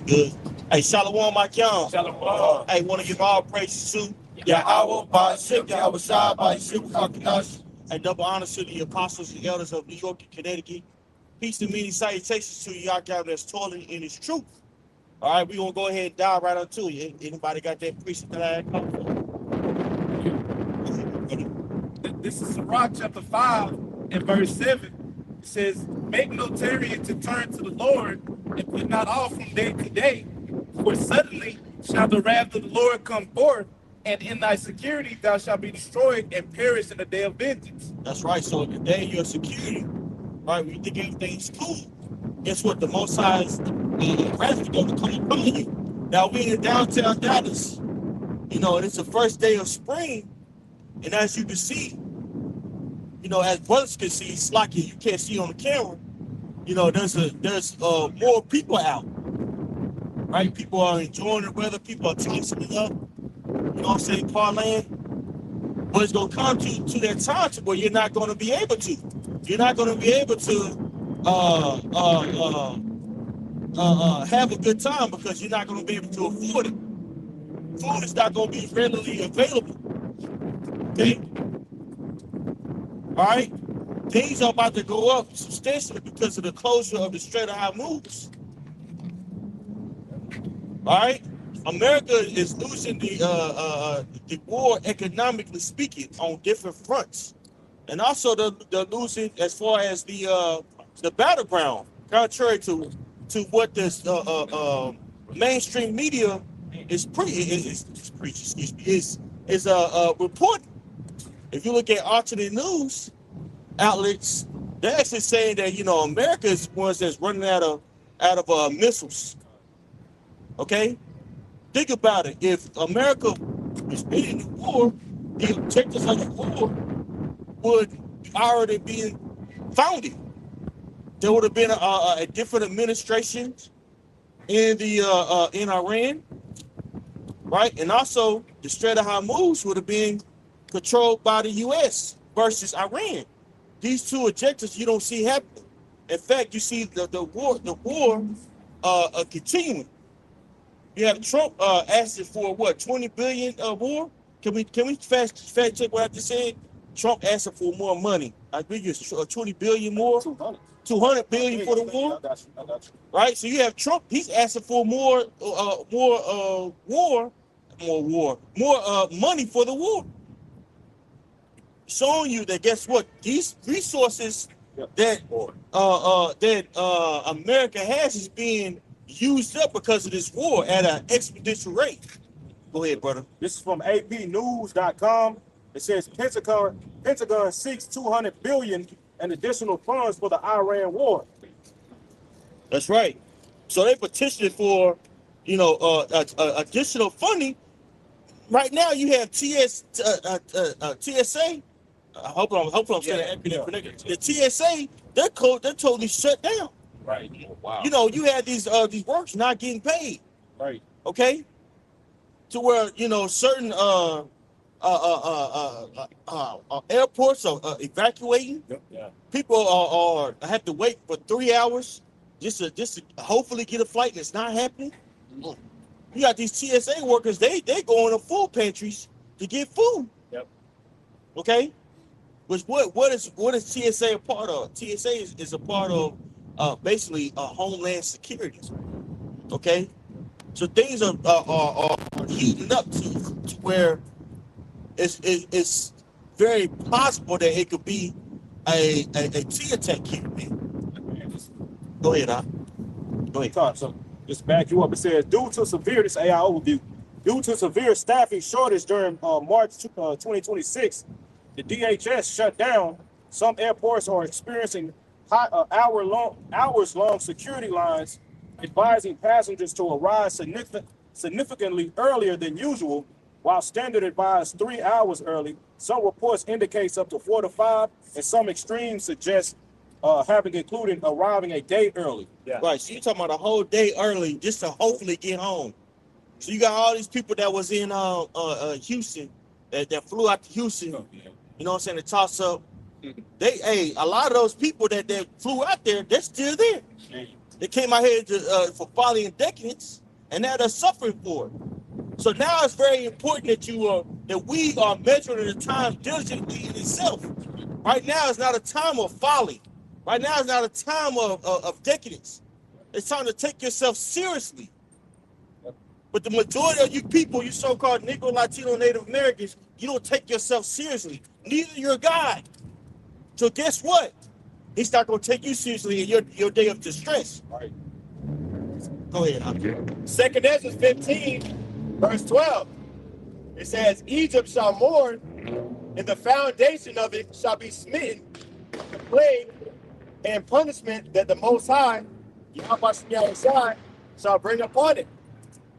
Good. Hey, Shalom, Mike Young. Shalom. Hey, want to give all praises to Yahweh, Ba'ashem, Yahweh Shai, Ba'ashem, Kakadash, and double honors to the apostles and elders of New York and Connecticut. Peace and many salutations to y'all that's toiling in his truth. All right, we're going to go ahead and dive right onto it. Anybody got that precept that I come This is Sirach chapter 5 and verse 7. It says, make no tarrying to turn to the Lord, and put not off from day to day. For suddenly shall the wrath of the Lord come forth, and in thy security thou shalt be destroyed and perish in the day of vengeance. That's right. So the day of your security, right, when you think everything's cool, guess what? The Most High's wrath is going to come upon you. Now, we're in downtown Dallas, and it's the first day of spring. And as you can see, as brothers can see, it's like you can't see on the camera. There's more people out, right? People are enjoying the weather. People are tossing it up. You know what I'm saying? Parlaying. But it's gonna come to that time to where you're not gonna be able to. You're not gonna be able to have a good time because you're not gonna be able to afford it. Food is not gonna be readily available. Okay. All right. Things are about to go up substantially because of the closure of the Strait of Hormuz. All right. America is losing the war economically speaking on different fronts, and also they're losing as far as the battleground, contrary to what this mainstream media is reporting. If you look at alternate news outlets, they're actually saying that America is the ones that's running out of missiles. Okay, think about it. If America was winning the war, the objectives of the war would already be founded. There would have been a different administration in Iran, right? And also the Strait of Hormuz would have been controlled by the U.S. versus Iran. These two objectives you don't see happening. In fact, you see the war continuing. You have Trump asking for what, 20 billion war? Can we fact check what I just said? Trump asking for more money. I think it's 20 billion more. 200 billion for the war. I got you. Right? So you have Trump, he's asking for more money for the war. Showing you that guess what? These resources that America has is being used up because of this war at an exponential rate. Go ahead, brother. This is from APnews.com. It says Pentagon seeks 200 billion in additional funds for the Iran war. That's right. So they petitioned for, additional funding. Right now, you have TSA. Hopefully I'm saying that. The TSA, they're totally shut down. Right. Wow. You had these works not getting paid. Right. Okay. To where certain airports are evacuating. Yeah. People are have to wait for 3 hours just to hopefully get a flight, and it's not happening. You got these TSA workers. They go into food pantries to get food. Yep. Okay. Which what is TSA a part of? TSA is a part of basically homeland security. Okay. So things are heating up to where it's very possible that it could be a T attack here, man. Go ahead, Go ahead. So just back you up. It says due to severe staffing shortage during March 2026, the DHS shut down. Some airports are experiencing hours-long security lines, advising passengers to arrive significantly earlier than usual, while standard advised 3 hours early. Some reports indicates up to 4 to 5, and some extremes suggest having included arriving a day early. Yeah. Right. So you're talking about a whole day early just to hopefully get home. So you got all these people that was in Houston that flew out to Houston. Oh, yeah. You know what I'm saying? To toss up. A lot of those people that flew out there, they're still there. They came out here for folly and decadence, and now they're suffering for it. So now it's very important that we are measuring the time diligently in itself. Right now is not a time of folly. Right now is not a time of decadence. It's time to take yourself seriously. But the majority of you people, you so-called Negro, Latino, Native Americans, you don't take yourself seriously. Neither your God. So guess what? He's not going to take you seriously in your day of distress. Right. Go ahead, Andre. 2nd Ezra 15, verse 12. It says, Egypt shall mourn, and the foundation of it shall be smitten, the plague and punishment that the Most High, Yahweh shall bring upon it.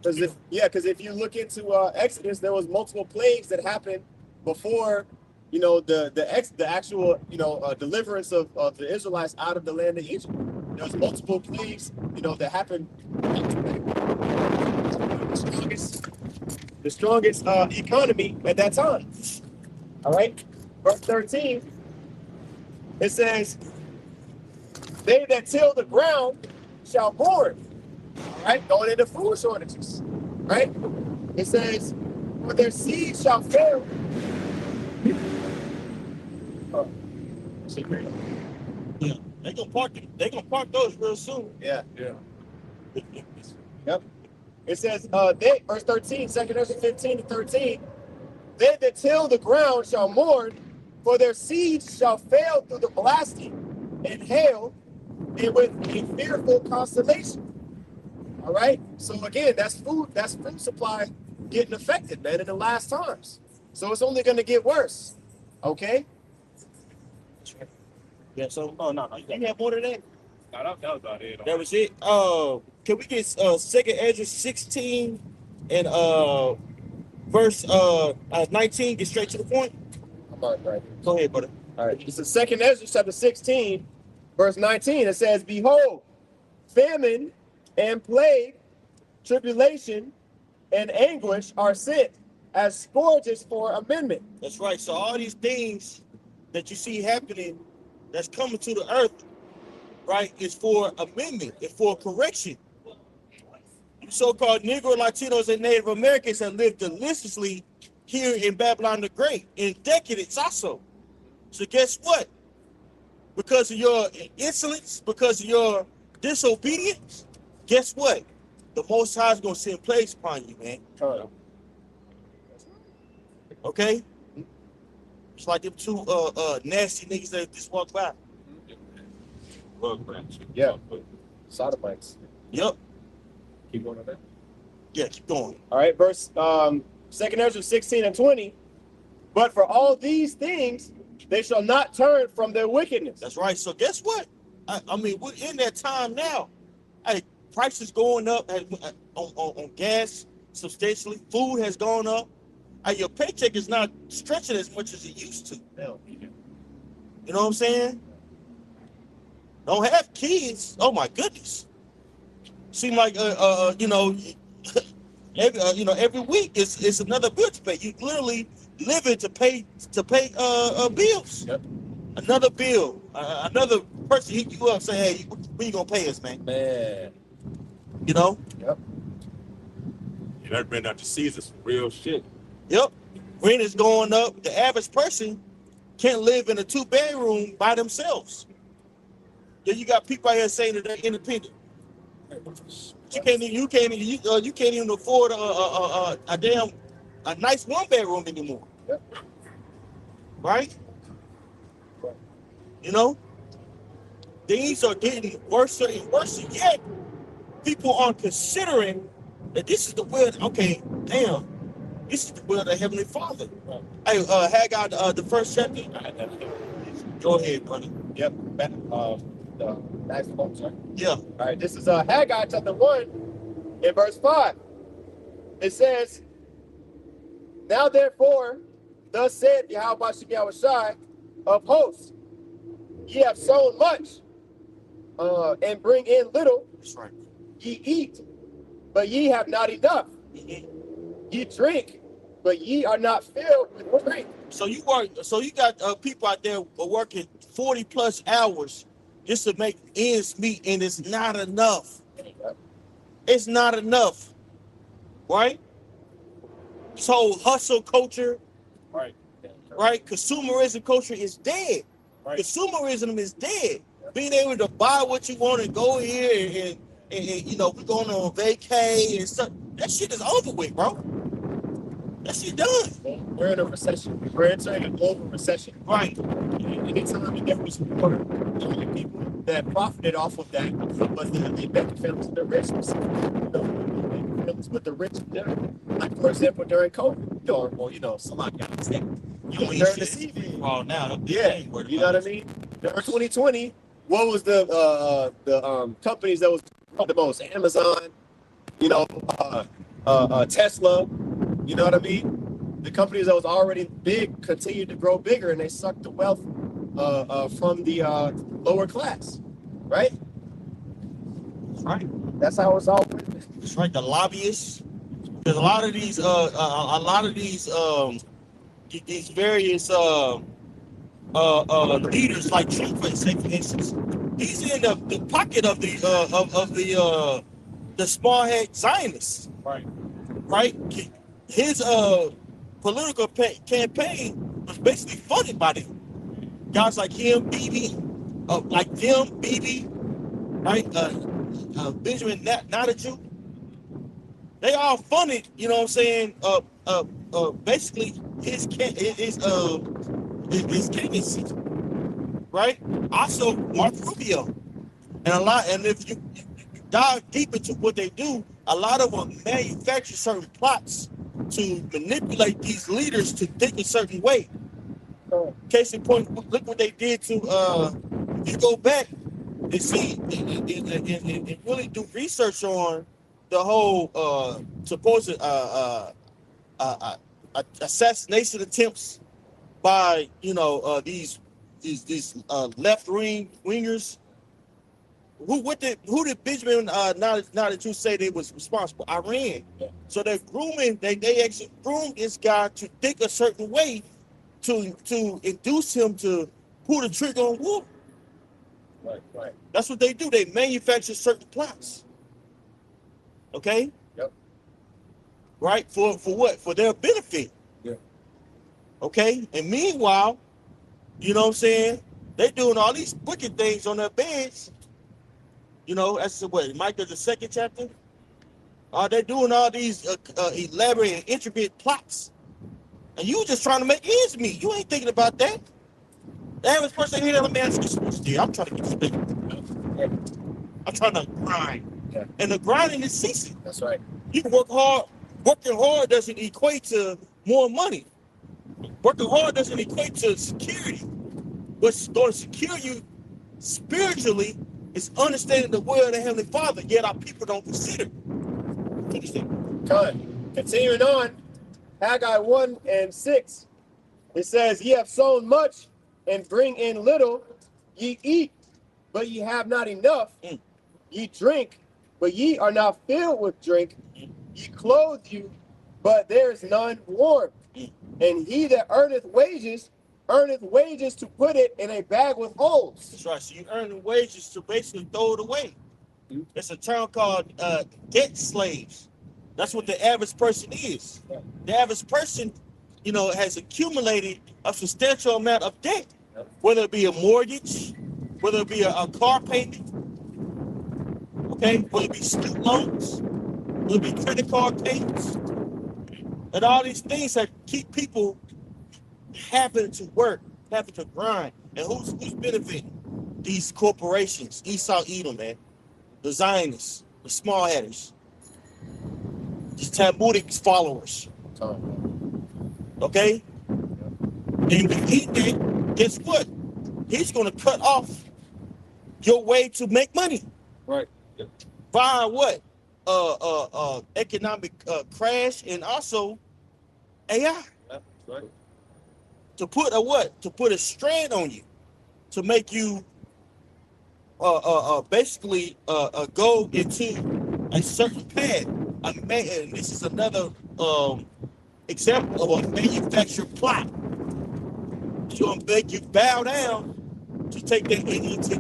Because if you look into Exodus, there was multiple plagues that happened before, the actual, deliverance of the Israelites out of the land of Egypt. There was multiple plagues, that happened. The strongest economy at that time. All right. Verse 13. It says, they that till the ground shall mourn. All right. Going into food shortages. Right. It says, for their seed shall fail. Oh, Yeah, they gonna park those real soon. yeah. Yeah. Yep. It says, verse 13, 2nd Ezra 15 to 13, they that till the ground shall mourn, for their seeds shall fail through the blasting and hail, and with a fearful constellation. All right. So again, that's food supply getting affected, man, in the last times. So it's only going to get worse. Okay. Yeah. So, no. You have more than that. No, that was about it. That was it. Can we get 2nd Ezra 16 and verse 19? Get straight to the point. I'm on right. Go ahead, brother. All right. This is 2nd Ezra chapter 16, verse 19. It says, behold, famine and plague, tribulation, and anguish are sent as scourges for amendment. That's right. So all these things that you see happening, that's coming to the earth, right, is for amendment, it's for correction. You so-called Negro, Latinos, and Native Americans have lived deliciously here in Babylon the Great, in decadence also. So guess what? Because of your insolence, because of your disobedience, guess what? The Most High is going to send plagues upon you, man. Okay? It's like them two nasty niggas that just walked by. Yeah. Sodomites. Yep. Keep going on that. Yeah, keep going. All right, verse 2nd Ezra 16 and 20. But for all these things, they shall not turn from their wickedness. That's right. So guess what? I mean, we're in that time now. Hey, prices going up on gas substantially. Food has gone up. Hey, your paycheck is not stretching as much as it used to. No. You know what I'm saying? Don't have kids. Oh my goodness. Seem like every week it's another bill to pay. You literally living to pay bills. Yep. Another bill. Another person hit you up say, hey, when you gonna pay us, man? Man. You know? Yep. You never been out to Caesar, some real shit. Yep. Rent is going up. The average person can't live in a 2-bedroom by themselves. Then you got people out here saying that they're independent. You can't even afford a nice 1-bedroom anymore. Yep. Right? You know? Things are getting worse and worse, yet people aren't considering that this is the will. Okay, damn. This is the will of the Heavenly Father. Hey, Haggai, the first chapter. Go ahead, buddy. Yep. The next one, sorry. Yeah. All right, this is Haggai chapter 1 in verse 5. It says, now therefore, thus saith Yahweh Shai of hosts, ye have sown much, and bring in little. That's right. Ye eat, but ye have not enough. Ye drink, but ye are not filled with drink. So you got people out there working 40 plus hours just to make ends meet, and it's not enough. It's not enough, right? This whole hustle culture, Right. right? Consumerism culture is dead. Right. Consumerism is dead. Being able to buy what you want and go here and you know, we're going on vacay and stuff. That shit is over with, bro. That shit done. We're in a recession. We're entering a global recession. Right. Anytime there was more people that profited off of that was the bank families, the rich. With the rich, like for example during COVID, or well, you know, somebody got sick. During the CV. Oh, now, Yeah, you know what I mean. During 2020, what was the companies that was the most? Amazon, you know, Tesla. You know what I mean? The companies that was already big continued to grow bigger, and they sucked the wealth from the lower class, right? Right. That's how it's all. It's right. The lobbyists. There's a lot of these these various leaders, like Trump, for instance. He's in the pocket of the small head Zionists. Right. Right. His political campaign was basically funded by them. Guys like him, Bibi, right? Benjamin Netanyahu. They all funded, you know what I'm saying? Basically his candidacy, right? Also Mark Rubio, and if you dive deep into what they do, a lot of them manufacture certain plots to manipulate these leaders to think a certain way. Case in point, look what they did to. If you go back and see and really do research on the whole supposed assassination attempts by these left wingers. Who did Benjamin Netanyahu say they was responsible? Iran. Yeah. So they're grooming. They actually groomed this guy to think a certain way to induce him to pull the trigger on war. Right. That's what they do. They manufacture certain plots. Okay? Yep. Right? For what? For their benefit. Yeah. Okay? And meanwhile, you know what I'm saying? They're doing all these wicked things on their beds. You know, that's what, Micah, the 2nd chapter? They're doing all these elaborate and intricate plots. And you just trying to make ends meet. You ain't thinking about that. The average person here, let me ask you something. I'm trying to get straight. Yeah. I'm trying to grind. Yeah. And the grinding is ceasing. That's right. You can work hard. Working hard doesn't equate to more money. Working hard doesn't equate to security. What's going to secure you spiritually is understanding the will of the Heavenly Father, yet our people don't consider. Understand? Continuing on, Haggai 1:6, it says, "Ye have sown much and bring in little. Ye eat, but ye have not enough. Ye drink, but ye are not filled with drink. Ye clothe you, but there is none warm. And he that earneth wages to put it in a bag with holes." That's right. So you earn the wages to basically throw it away. It's a term called debt slaves. That's what the average person is. Yeah. The average person, has accumulated a substantial amount of debt, whether it be a mortgage, whether it be a car payment, okay, whether it be student loans, whether it be credit card payments, and all these things that keep people having to work, having to grind. And who's benefiting? These corporations, Esau, Edom, man, the Zionists, the small headers, these Talmudic followers. Okay? And when he did, guess what? He's going to cut off your way to make money. Right. Via what? Economic crash and also AI. That's right. To put a what? To put a strand on you, to make you basically go into a certain path. And this is another example of a manufactured plot. It's going to make you bow down to take that into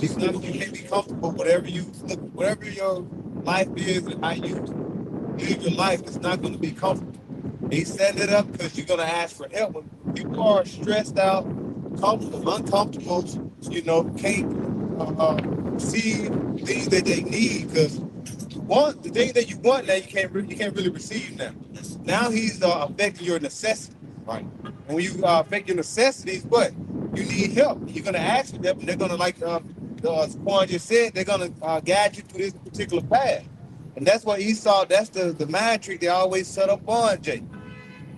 It's not, you can't be comfortable whatever your life is and how you live your life. It's not going to be comfortable. He set it up because you're going to ask for help. When people are stressed out, comfortable, uncomfortable, can't see things that they need because the thing that you want now you can't really receive now. Now he's affecting your necessities. Right. And when you affect your necessities, what? You need help. You're going to ask for help, and they're going to, like Quan just said, they're going to guide you through this particular path. And that's what Esau, that's the mind trick they always set up on, Jay.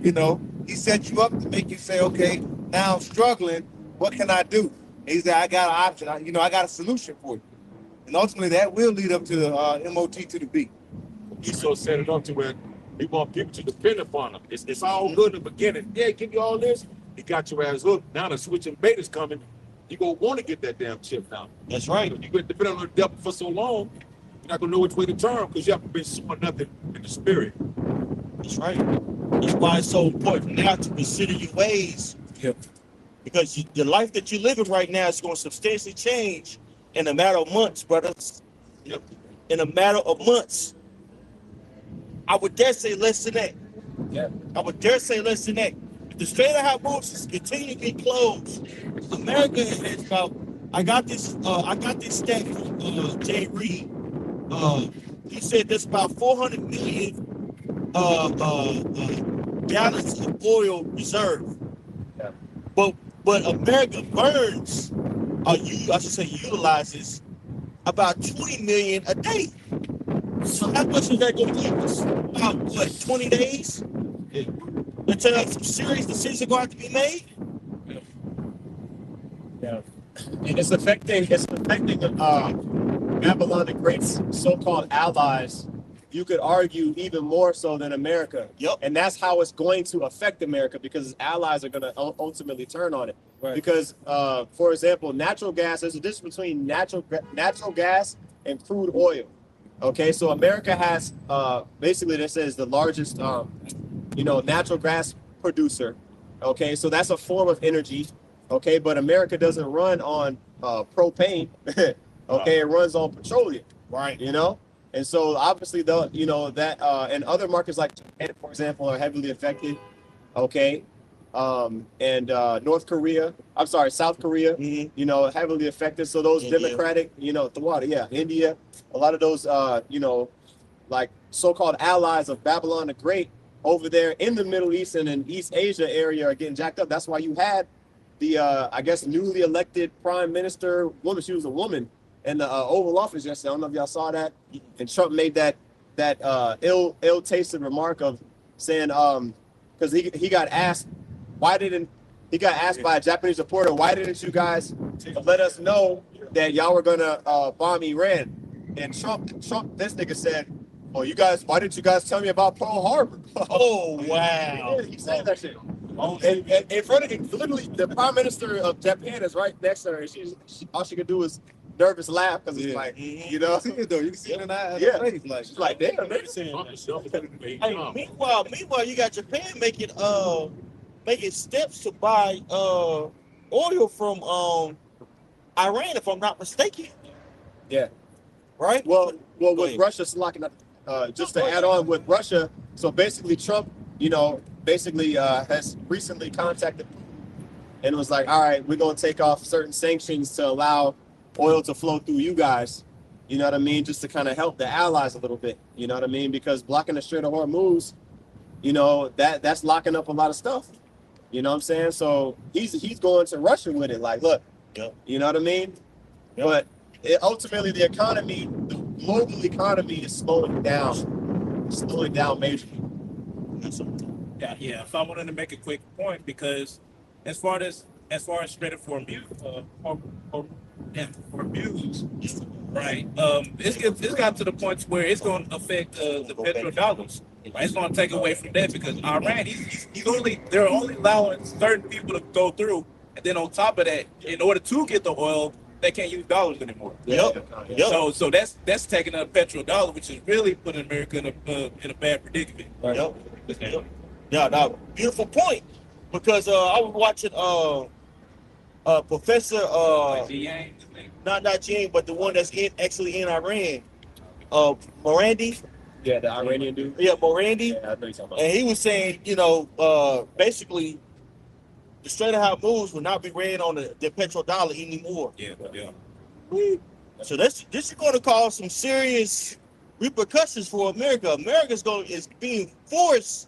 He set you up to make you say, okay, now I'm struggling. What can I do? And he said, I got an option. I got a solution for you. And ultimately, that will lead up to the MOT to the B. Esau set it up to where he want people to depend upon him. It's all good in the beginning. Yeah, give you all this. He got your ass hooked. Now the switching bait is coming. You gonna want to get that damn chip now. That's right. You been depending on the devil for so long, you're not gonna know which way to turn because you haven't been sowing nothing in the spirit. That's right. That's why it's so important now to consider your ways. Yep. Because the life that you're living right now is going to substantially change in a matter of months, brothers. Yep. In a matter of months. I would dare say less than that. Yeah. I would dare say less than that. If the Strait of Hormuz continue to be closed, America is about. I got this stat from Jay Reed. He said there's about 400 million gallons of oil reserve. Yeah. But America burns, utilizes about 20 million a day. So how much is that going to give us? About what, 20 days? Yeah. Until some serious decisions are going to have to be made? Yeah. And it's affecting Babylon the Great's so-called allies. You could argue even more so than America. Yep. And that's how it's going to affect America because its allies are going to ultimately turn on it. Right. Because, for example, natural gas, there's a difference between natural gas and crude oil. Okay, so America has basically this is the largest, natural gas producer. Okay, so that's a form of energy. Okay, but America doesn't run on propane. Okay, it runs on petroleum. Right. And so obviously and other markets like Japan, for example, are heavily affected. Okay. And South Korea, heavily affected. So those India. democratic, India, a lot of those, like so-called allies of Babylon the Great over there in the Middle East and in East Asia area are getting jacked up. That's why you had the, newly elected prime minister woman. She was a woman in the Oval Office yesterday. I don't know if y'all saw that. And Trump made that ill-tasted remark of saying, because he got asked, by a Japanese reporter, why didn't you guys let us know that y'all were gonna bomb Iran? And Trump, this nigga said, "Oh, why didn't you guys tell me about Pearl Harbor?" Oh, wow. Yeah, he said that shit. And in front of him, literally, the prime minister of Japan is right next to her, and she all she could do is nervous laugh because it's like, You can see it though. You can see it in her face, like she's like, damn, man. Hey, meanwhile, you got Japan making steps to buy oil from Iran, if I'm not mistaken. Yeah. Right? Well, Go with ahead. Russia locking up, just to add on with Russia, so basically Trump, has recently contacted Putin and was like, all right, we're going to take off certain sanctions to allow oil to flow through you guys. You know what I mean? Just to kind of help the allies a little bit. You know what I mean? Because blocking the Strait of Hormuz, that's locking up a lot of stuff. You know what I'm saying? So he's going to Russia with it. Like, look, Yep. you know what I mean? Yep. But ultimately, the global economy is slowing down majorly. Yeah. So I wanted to make a quick point because as far as Strait of Hormuz, right? It's got to the point where it's going to affect the petrodollars. Right? It's going to take away from that because Iran, they're only allowing certain people to go through, and then on top of that, in order to get the oil, they can't use dollars anymore. Yep. So that's taking up petrodollar, which is really putting America in a bad predicament. Yep. Yeah, now, beautiful point. because I was watching Professor not Yang, but the one that's actually in Iran, Morandi. Yeah, the Iranian dude. Yeah, Morandi. Yeah, I know you're talking about. And he was saying, basically, the Strait of Hormuz will not be ran on the petrodollar anymore. Yeah. So this is going to cause some serious repercussions for America. America's is being forced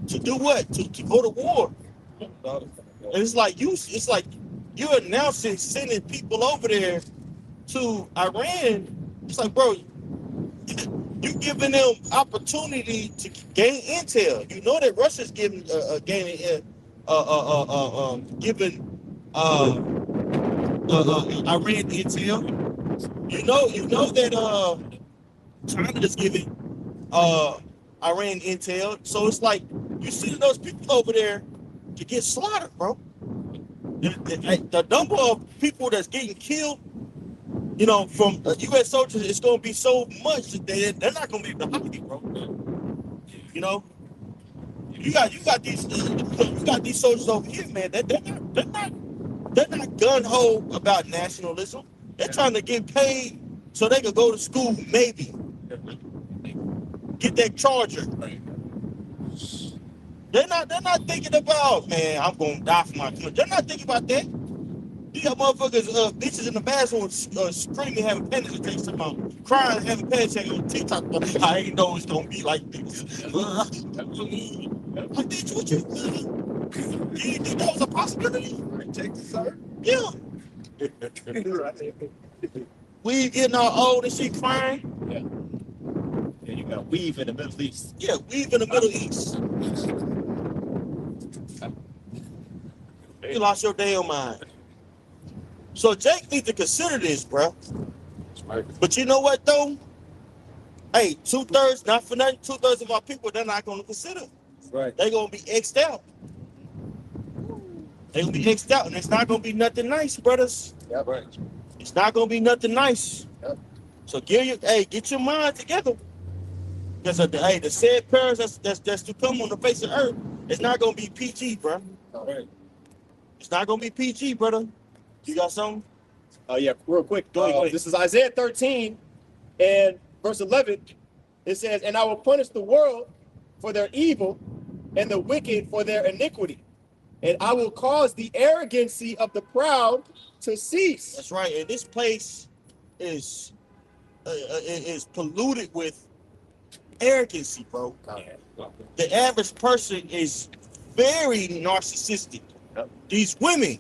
to do what? To go to war. And it's like you're announcing sending people over there to Iran. It's like, bro, you giving them opportunity to gain intel. You know that Russia's giving giving Iran intel. You know that China is giving Iran intel. So it's like you sending those people over there to get slaughtered, bro. The number of people that's getting killed, from U.S. soldiers, it's going to be so much that they're not going to be able to hide it, bro. You got these soldiers over here, man. They're not gun ho about nationalism. They're trying to get paid so they can go to school, maybe get that charger. They're not thinking about, man, I'm gonna die for my country. They're not thinking about that. You got motherfuckers, bitches in the bathroom screaming, having panic attacks, about crying, having panic attacks on TikTok. I ain't know it's gonna be like this. Like, bitch, what you think that was a possibility? Texas, sir. Yeah. We getting all old and shit crying. Yeah, you got weave in the Middle East. Yeah, we've in the Middle East. You lost your damn mind. So Jake needs to consider this, bro. But you know what though? Hey, 2/3, not for nothing, 2/3 of our people, they're not gonna consider. Right. They're gonna be X'd out. They're gonna be X'd out, and it's not gonna be nothing nice, brothers. Yep. Right. It's not gonna be nothing nice. Yep. So get your mind together. Because the said parents that's to come on the face of earth, it's not gonna be PG, bro. Right. It's not gonna be PG, brother. You got something? Yeah, real quick. Go ahead. This is Isaiah 13 and verse 11. It says, "And I will punish the world for their evil and the wicked for their iniquity. And I will cause the arrogancy of the proud to cease." That's right. And this place is polluted with arrogancy, bro. The average person is very narcissistic. Yep. These women,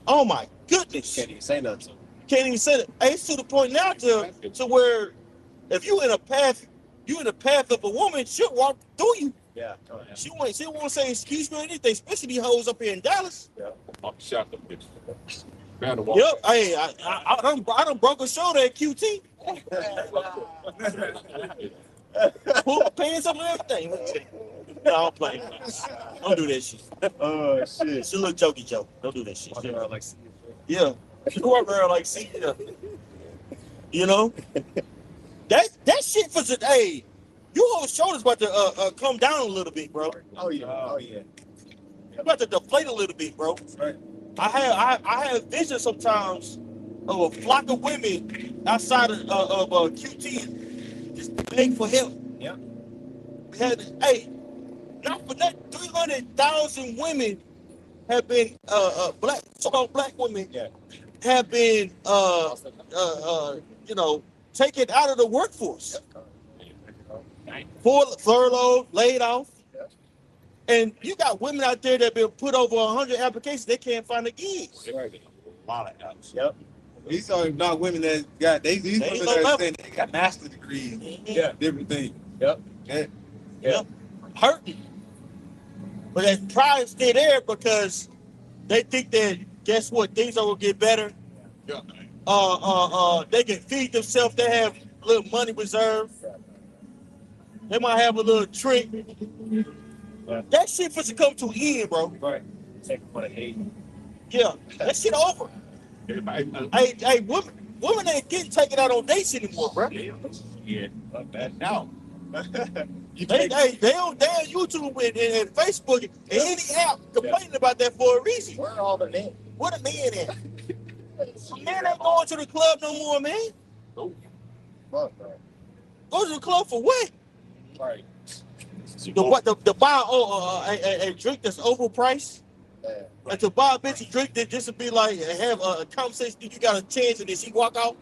oh my goodness, Can't even say nothing. can't even say that. Hey, it's to the point now to where if you in a path of a woman, she'll walk through you. Yeah. She won't say excuse me or anything, especially these hoes up here in Dallas. I'm shocked at this. Man, Yep. Hey, I done broke a shoulder at QT. Pull my pants up and everything. No, I don't play. Don't do that shit. Oh shit. It's a little jokey joke. Don't do that shit. Like, Yeah. Poor girl, like, see, you know? That shit for today. Your whole shoulder's about to come down a little bit, bro. oh yeah. It's about to deflate a little bit, bro. Right. I have visions sometimes of a flock of women outside of QT just begging for help. Yeah. We had, hey, not for that, 300,000 women have been so-called black women Yeah. have been taken out of the workforce. Furloughed, laid off. Yeah. And you got women out there that have been put over 100 applications, they can't find a gig. Right. a lot of apps. Yep. These are not women that got these They women ain't that no are saying they got master degrees, Yeah. different things. Yep. Yeah. Yep. Hurting. But that pride stay there because they think that, guess what, things are gonna get better. Yeah. They can feed themselves, they have a little money reserved. They might have a little trick. Yeah. That shit for to come to an end, bro. Right. Take what I hate. Yeah, that shit over. Hey, women ain't getting taken out on dates anymore, bro. Yeah. Not bad now. They on YouTube and Facebook and any app complaining about that for a reason. Where are all the men? What a man at? Man ain't going to the club no more, man. Fuck, bro. Go to the club for what? Right. To buy a drink that's overpriced? Yeah. And to buy a bitch a drink that just to be like, have a conversation, you got a chance and then she walk out?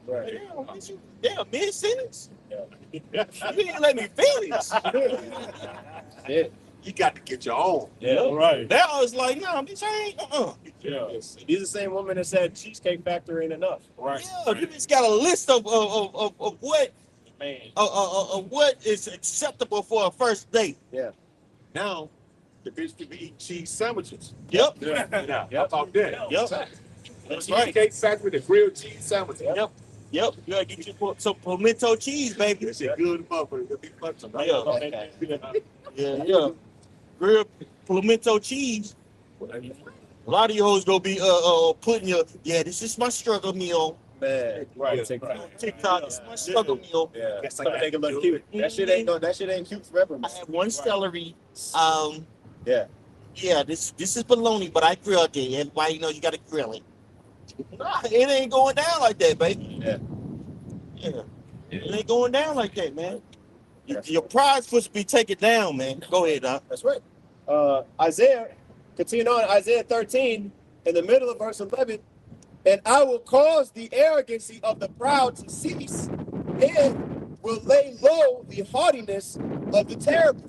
Right. Damn, mid-sentence? Yeah. You didn't let me finish. Yeah. You got to get your own. Yeah. Right. That was like, nah, bitch, I ain't, Yeah. These are the same women that said Cheesecake Factory ain't enough. Right. Yeah, you just got a list of what Man. what is acceptable for a first date. Yeah. Now, the bitch can be eating cheese sandwiches. Yep. Yeah. Now, how about that? Yep. That's right. Cheesecake Factory, the grilled cheese sandwiches. Yep. Yep. You gotta get you some pimento cheese, baby. That shit good motherfucker. It'll be fun tonight. Yeah. Yeah. Grilled pimento cheese. A lot of you hoes gonna be putting this is my struggle meal. Man. Right. TikTok, this is my struggle meal. Yeah. That's Something like make it look cute. That shit ain't cute forever, I man. have one celery. Yeah. Yeah, this is bologna, but I grilled it. And why you gotta grill it. Nah, it ain't going down like that, baby. Yeah. Yeah. It ain't going down like that, man. Your pride's supposed to be taken down, man. Go ahead, Doc. That's right. Isaiah, continue on, Isaiah 13, in the middle of verse 11, and I will cause the arrogancy of the proud to cease, and will lay low the haughtiness of the terrible.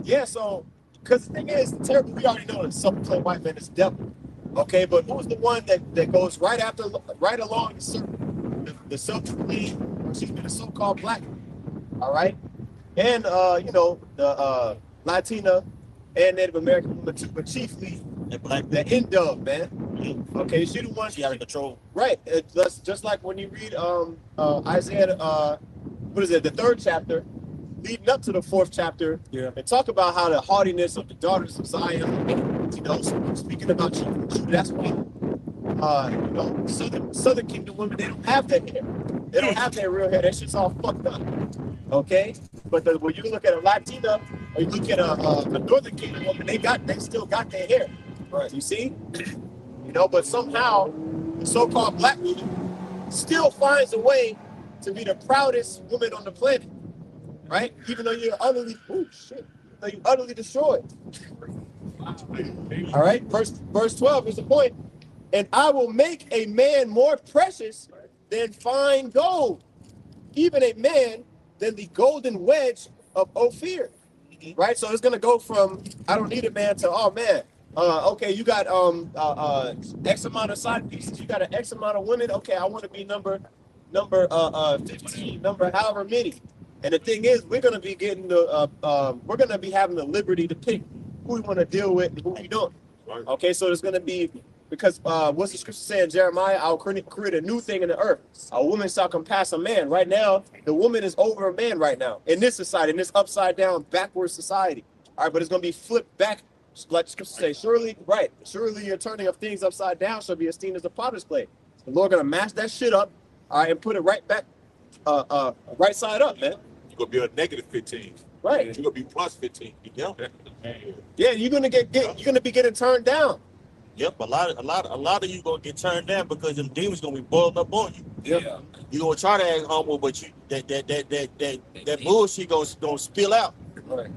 Yeah, so, because the thing is, the terrible, we already know that self-proclaimed white man is the devil. Okay, but who's the one that goes right along the self-proclaimed, the so-called black, all right? And, the Latina and Native American women too, but chiefly the Indo, man. Okay, she the one. She out of control. Right. That's just like when you read Isaiah, the 3rd chapter, leading up to the 4th chapter, and talk about how the haughtiness of the daughters of Zion, speaking about you, that's why. Southern Kingdom women, they don't have that hair. They don't have that real hair. That shit's all fucked up. Okay, but when you look at a Latina or you look at a Northern Kingdom woman, they still got their hair. Right. You see, but somehow the so-called black woman still finds a way to be the proudest woman on the planet, right? Even though you're utterly, destroyed. All right, verse 12 is the point. And I will make a man more precious than fine gold, even a man than the golden wedge of Ophir. Right? So it's gonna go from I don't need a man to okay, you got X amount of side pieces, you got an X amount of women. Okay, I want to be number 15, number however many. And the thing is, we're gonna be getting we're gonna be having the liberty to pick who we want to deal with and who we don't. Okay, so there's gonna be because what's the scripture saying, Jeremiah? I'll create a new thing in the earth. A woman shall compass a man. Right now, the woman is over a man right now in this society, in this upside down, backward society. All right, but it's going to be flipped back. Like the scripture say, surely your turning of things upside down shall be esteemed as a potter's clay. The Lord going to mash that shit up, all right, and put it right back, right side up, man. You're going to be a negative 15. Right. You're going to be plus 15. Yeah. Yeah, you're going to be getting turned down. Yep, a lot of you gonna get turned down because them demons gonna be boiling up on you. Yeah. You gonna try to act humble, but you that bullshit gonna spill out. Right.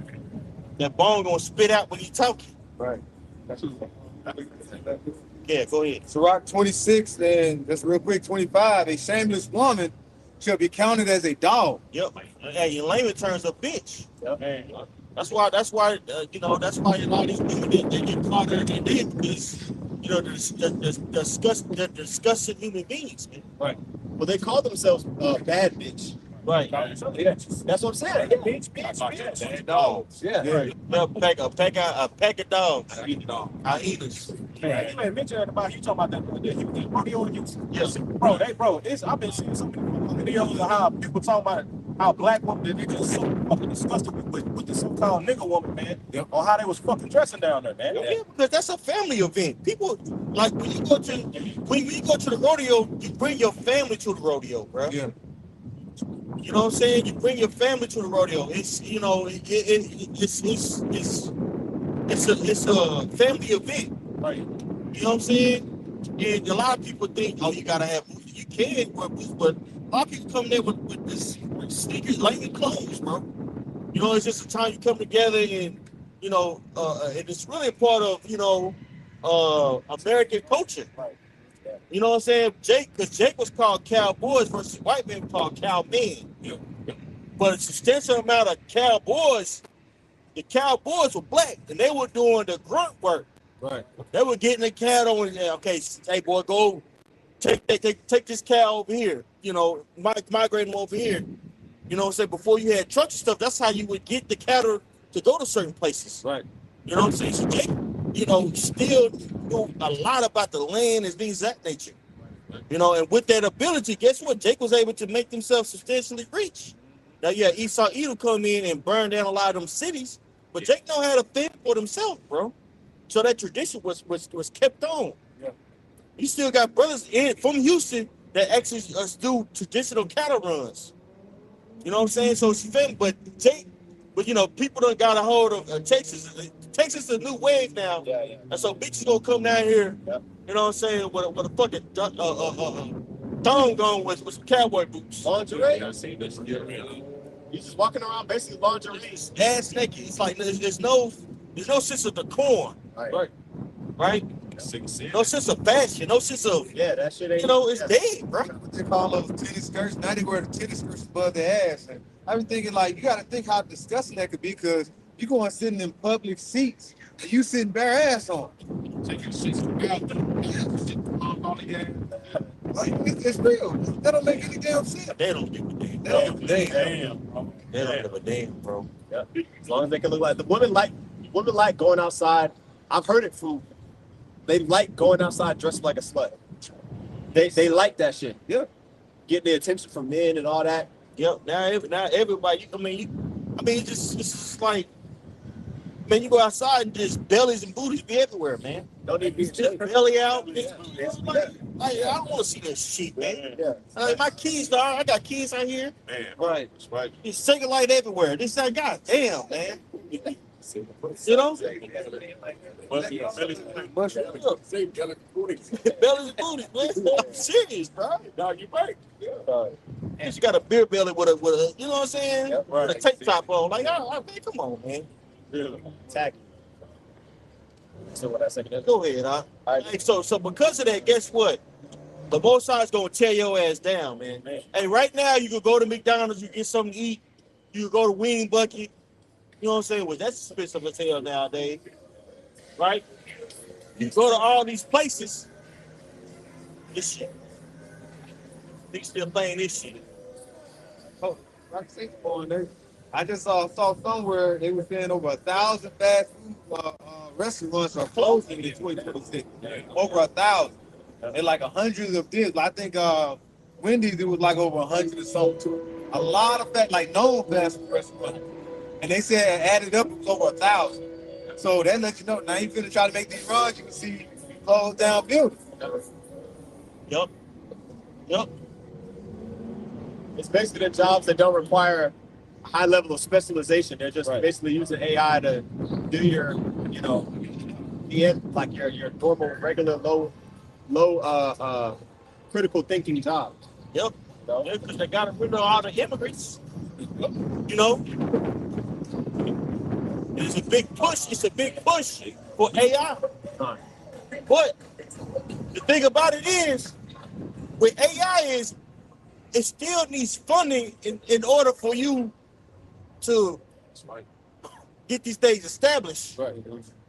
That bone gonna spit out when you talking. Right. Yeah, go ahead. Sirach 26 and just real quick 25. A shameless woman shall be counted as a dog. Yep. Hey, in layman terms, a bitch. Yep. That's why that's why a lot of these women they get caught in their dick because the disgusting human beings, man. Right. Well, they call themselves bad bitch. Right. Yeah. That's what I'm saying. Yeah, bitch. Dogs. Yeah. Right. A pack of dogs. I eat us. Man, you ain't mentioned about you talking about the rodeo youth. Yes. Bro, I've been seeing so many videos of how people talking about how black women, they just so fucking disgusted with the so-called nigga woman, man. Yep. Or how they was fucking dressing down there, man. Yeah, because that's a family event. People like when you go to the rodeo, you bring your family to the rodeo, bro. Yeah. You know what I'm saying? You bring your family to the rodeo. It's you know it's a family event. Right. You know what I'm saying? And a lot of people think, oh, you gotta have movies. You can, but a lot of people come there with this with sneakers, lame clothes, bro. You know, it's just a time you come together and you know, and it's really a part of American culture. Right. Yeah. You know what I'm saying? Because Jake was called cowboys versus white men called cowmen. But a substantial amount of cowboys, the cowboys were black and they were doing the grunt work. Right. They were getting the cattle and okay, hey boy, go take this cow over here. You know, migrate them over here. You know what I'm saying? Before you had trucks and stuff, that's how you would get the cattle to go to certain places. Right. You know what I'm saying? So Jake, you know, still knew a lot about the land and things of that nature. You know, and with that ability, guess what? Jake was able to make themselves substantially rich. Now, yeah, Esau Edom come in and burn down a lot of them cities, but Jake know how to fend for themselves, bro. So that tradition was kept on. Yeah. You still got brothers from Houston that actually do traditional cattle runs. You know what I'm saying? So it's family, but you know, people done got a hold of Texas. Texas is a new wave now. Yeah, yeah. And so bitches gonna come down here, Yep. you know what I'm saying, with a fucking thong going with some cowboy boots. Lingerie. I seen this. Yeah. You just walking around basically lingerie. Ass naked. It's like there's no sense of decorum, Right. right? No sense of fashion, no sense of Yeah, that shit ain't. you know, it's yeah. dead, bro. What they call those tennis skirts? Now they wear the tennis skirts above their ass. And I was thinking, like, you got to think how disgusting that could be, because you go and sit in them public seats and you sitting bare ass on. Take your shit Like, it's real. That don't make any damn sense. They don't give a damn. They don't give a damn. Damn. They don't give a damn, bro. Yeah. As long as they can look like the women like going outside. I've heard it from. They like going outside dressed like a slut. They like that shit. Yeah. Getting the attention from men and all that. Yep. Now everybody. It's just like, man, you go outside and just bellies and booties be everywhere, man. Don't need to be Just belly out. Yeah. Like, I don't want to see that shit, man. Yeah. Like, my kids, dog. I got kids out here. Man. Right. That's right. It's second light everywhere. This I got. Damn, man. You know? Bellies and booties, man. I'm serious, bro. Dog, you right. And she got a beer belly with a you know what I'm saying? Yep, With a right. tank top on. Like, man, come on, man. Tacky. So what I say? Go ahead, huh? All right. Hey, so because of that, guess what? The Most High's gonna tear your ass down, man. Hey, right now you can go to McDonald's, you get something to eat. You can go to Weenie Bucket. You know what I'm saying? Well, that's expensive as hell nowadays, right? You go to all these places. This shit. They still playing this shit. Oh, like I say, I just saw somewhere they were saying over 1,000 fast food restaurants are closing in 2026. Over 1,000. And like 100 of this. I think Wendy's, it was like over 100 or something too. A lot of like known fast food restaurants. And they said added up it was over 1,000. So that lets you know now you finna try to make these runs, you can see closed down buildings. Yup. It's basically the jobs that don't require a high level of specialization. They're just Right. basically using AI to do your, like your normal, regular, low critical thinking jobs. Yep. No? Because they got rid of all the immigrants. You know? It's a big push. It's a big push for AI. But the thing about it is, with AI is, it still needs funding in order for you to get these things established. Right.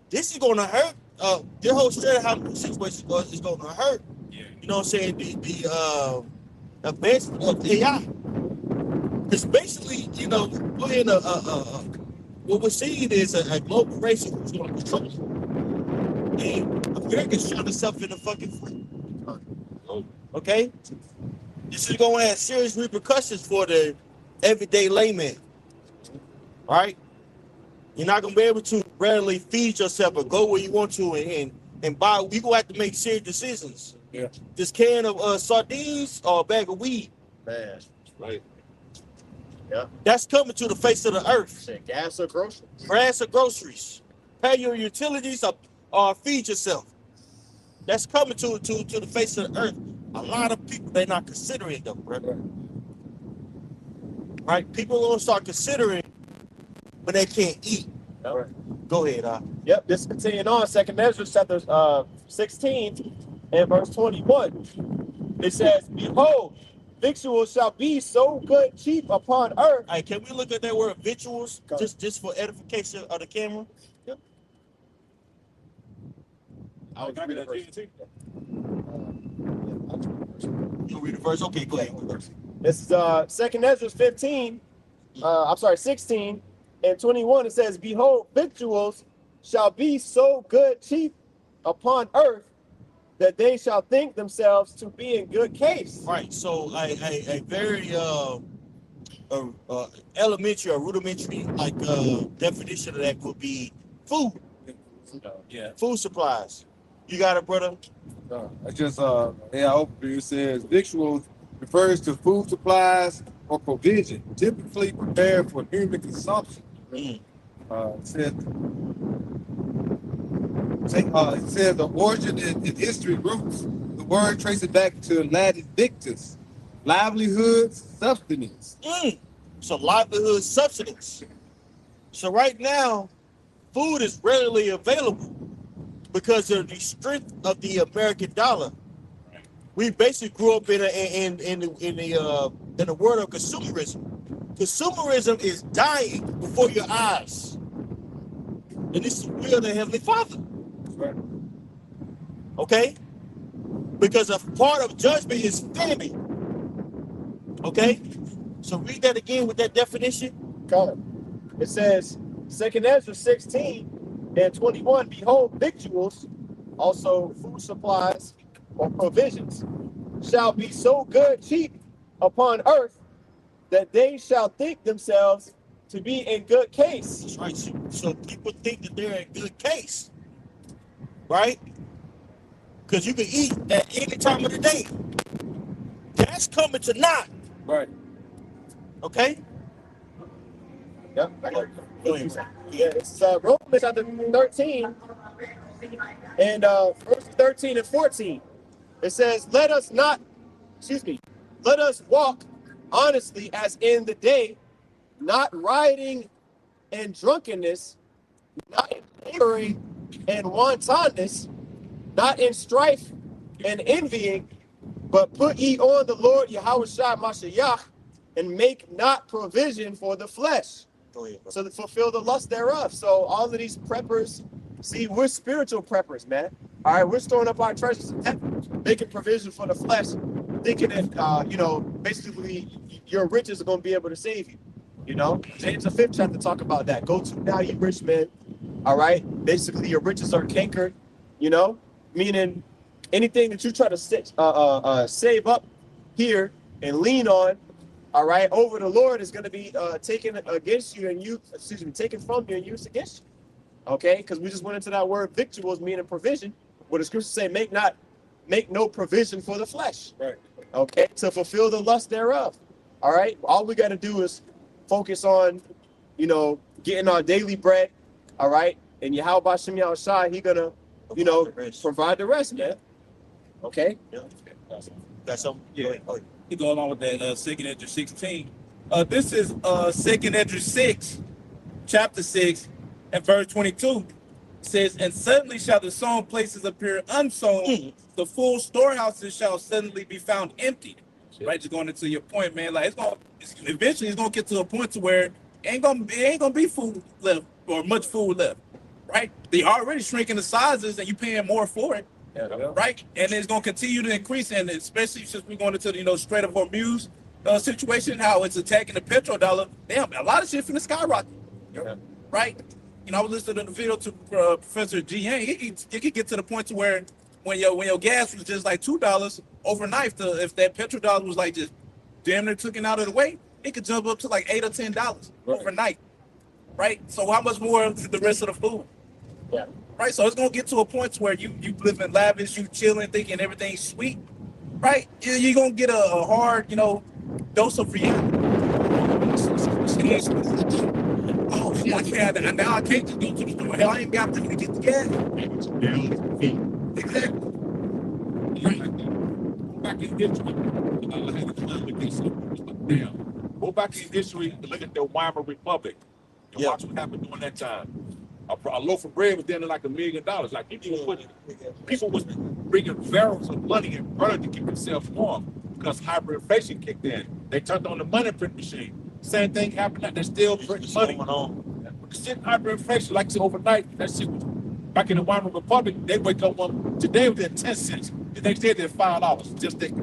This is going to hurt. The whole situation is going to hurt. Yeah. You know what I'm saying? The advancement of AI. It's basically, we're in what we're seeing is a global race who's going to control it. And America's trying to suffer in the fucking free. Okay? This is going to have serious repercussions for the everyday layman. All right? You're not going to be able to readily feed yourself or go where you want to and buy. You're going to have to make serious decisions. Yeah. This can of sardines or a bag of weed. Man. Right. Yeah. That's coming to the face of the earth. Shit, gas or groceries. Grass or groceries. Pay your utilities or feed yourself. That's coming to the face of the earth. A lot of people, they're not considering them, brother. Right? People are going to start considering when they can't eat. Yep. Go ahead, Yep, this is continuing on. 2nd Ezra chapter 16 and verse 21. It says, behold, victuals shall be so good cheap upon earth. Hey, can we look at that word victuals Go. just for edification of the camera? Yep. I'll give you that GNT. You read the verse? Okay, go ahead. This is 2nd Ezra 16 and 21. It says, behold, victuals shall be so good cheap upon earth that they shall think themselves to be in good case. Right. So a very elementary or rudimentary definition of that would be food. Yeah. Food supplies. You got it, brother? I just overview says victuals refers to food supplies or provision, typically prepared for human consumption. Mm. It says the origin and history roots. The word traces back to Latin victus, livelihood, sustenance. So livelihood subsistence. So right now, food is readily available because of the strength of the American dollar. We basically grew up in the world of consumerism. Consumerism is dying before your eyes, and this is the will of the Heavenly Father. Right. Okay, because a part of judgment is famine. Okay, so read that again with that definition. Come. It says, 2nd Ezra 16 and 21, behold, victuals, also food supplies or provisions, shall be so good cheap upon earth that they shall think themselves to be in good case. That's right. So people think that they're in good case, right? Because you can eat at any time of the day. That's coming to naught. Right. Okay. Yep. Go ahead. Yeah, it's Romans chapter 13 and verses 13 and 14. It says, let us walk honestly as in the day, not rioting and drunkenness, not in laboring and wantonness, not in strife and envying, but put ye on the Lord Yahushua Mashiach, and make not provision for the flesh, Go ahead. so to fulfill the lust thereof. So all of these preppers, see, we're spiritual preppers, man. All right, we're storing up our treasures in heaven, making provision for the flesh, thinking that, basically your riches are going to be able to save you. James the 5th chapter talk about that. Go to now, you rich men. All right, basically your riches are cankered. Meaning anything that you try to save up here and lean on, all right, over the Lord is going to be taken against you and taken from you and used against you. Okay, because we just went into that word victuals, meaning provision, where the scriptures say make no provision for the flesh. Right. Okay, to fulfill the lust thereof. All right, all we got to do is focus on, getting our daily bread. All right, and Yahweh Shem Yahushua, he gonna, provide the rest, man. Okay. Yeah. Got something? Yeah. Go ahead. Oh, You go along with that 2nd Ezra 16. This is 2nd Ezra 6, chapter 6, and verse 22. It says, and suddenly shall the sown places appear unsown, the full storehouses shall suddenly be found emptied. Right, just going into your point, man. Like eventually it's gonna get to a point to where it ain't gonna be food left or much food left. Right? They already shrinking the sizes and you paying more for it. Yeah. Right? And it's going to continue to increase, and especially since we're going into the Strait of Hormuz situation, how it's attacking the petrodollar. Damn, a lot of shit from the skyrocket. Yeah. Right? I was listening to the video to Professor G. Yang. It could get to the point to where when your gas was just like $2 overnight, if that petrodollar was like just damn near taken out of the way, it could jump up to like $8 or $10 overnight. Right? So how much more of the rest of the food? Yeah. Right, so it's gonna get to a point where you living lavish, you chilling, thinking everything's sweet, right? You're gonna get a hard, dose of reality. ain't. Oh shit! I can't. Now I can't just go to the store. Hell, I ain't got money to get the gas. Exactly. Go back in history. I had a time with this. Damn. Go back in history and look at the Weimar Republic and watch what happened during that time. A loaf of bread was down to like $1 million. Like people was bringing barrels of money and butter to keep themselves warm because hyperinflation kicked in. They turned on the money print machine. Same thing happened. They're still printing money. Shit, hyperinflation, like I said, overnight, that shit was back in the Weimar Republic. They wake up one today within 10 cents. The next day they're $5. Just that.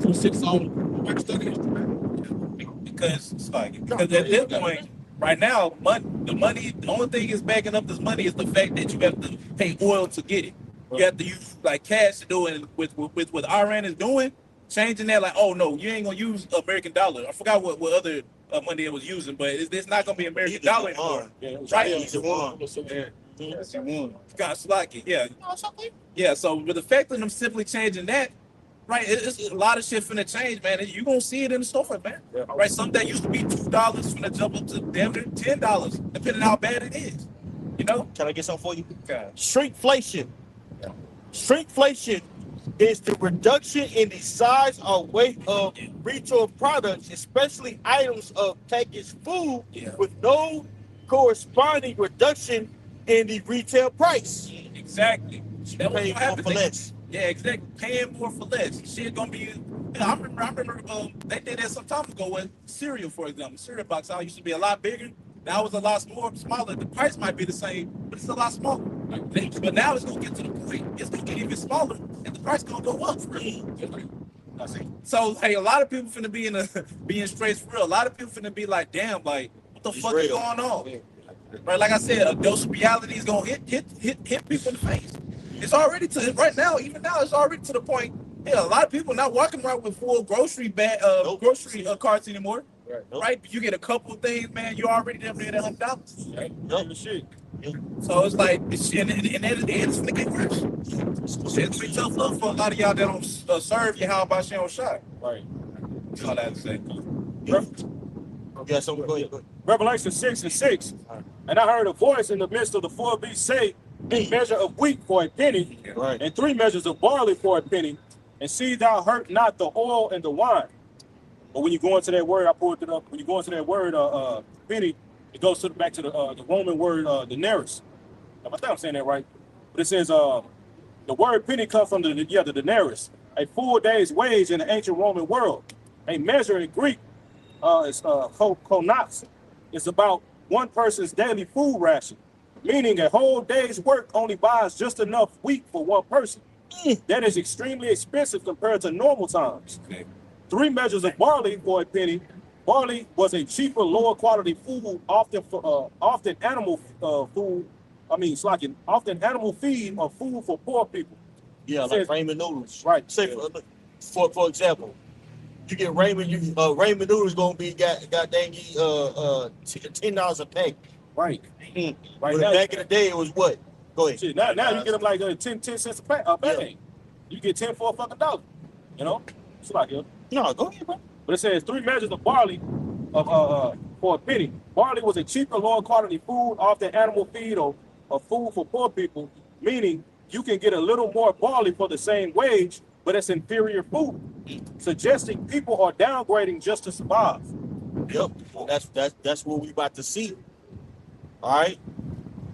2 cents on. Because it's like because at this point, right now, the only thing is backing up this money is the fact that you have to pay oil to get it. You have to use like cash to do it. With what Iran is doing, changing that like, oh no, you ain't gonna use American dollar. I forgot what other money it was using, but it's not gonna be American dollar anymore. Right? Got slacky, yeah. Yeah, so with the fact of them simply changing that, right, it's a lot of shit finna change, man. You gonna see it in the store, man. Right, something that used to be $2 finna jump up to damn near $10, depending on how bad it is. You know? Can I get something for you? Okay. Shrinkflation. Shrinkflation is the reduction in the size or weight of retail products, especially items of packaged food, with no corresponding reduction in the retail price. Exactly. That was Pay what more happened. for less. Yeah, exactly. Paying more for less. Shit gonna be. I remember. They did that some time ago with cereal, for example. Cereal box out used to be a lot bigger. Now it's a lot smaller. The price might be the same, but it's a lot smaller. But now it's gonna get to the point. It's gonna get even smaller, and the price gonna go up. So hey, a lot of people finna be being straight for real. A lot of people finna be like, damn, like what the fuck is going on? Right, like I said, a dose of reality is gonna hit people in the face. It's already right now. Even now, it's already to the point. Yeah, a lot of people not walking around with full grocery grocery carts anymore. Right, you get a couple of things, man. You already there at $100. Right, shit. So it's like, and it's gonna get worse. It's gonna be tough love for a lot of y'all that don't serve you. How about you don't shot? Right. That's all I have to say. Yeah, so go ahead. Revelation 6:6. And I heard a voice in the midst of the four beasts say, a measure of wheat for a penny, and 3 measures of barley for a penny, and see thou hurt not the oil and the wine. But when you go into that word, I pulled it up. When you go into that word, penny, it goes back to the Roman word denarius. I think I'm saying that right. But it says the word penny comes from the denarius, a full day's wage in the ancient Roman world. A measure in Greek is konos. It's about one person's daily food ration, meaning a whole day's work only buys just enough wheat for one person. That is extremely expensive compared to normal times. 3 measures of barley for a penny. Barley was a cheaper, lower quality food, often animal food. Often animal feed or food for poor people. Yeah, like ramen noodles. Right. Say for example, you get ramen. Ramen noodles gonna be $10 a pack. Right. Right. Right. But back in the day, it was what? Go ahead. Shit, now you get them like 10 cents a pack. You get 10 for a fucking dollar. You know, it's like No, go ahead, bro. But it says 3 measures of barley for a penny. Barley was a cheaper, lower quality food, often animal feed or food for poor people, meaning you can get a little more barley for the same wage, but it's inferior food, suggesting people are downgrading just to survive. Yep, that's what we about to see. All right.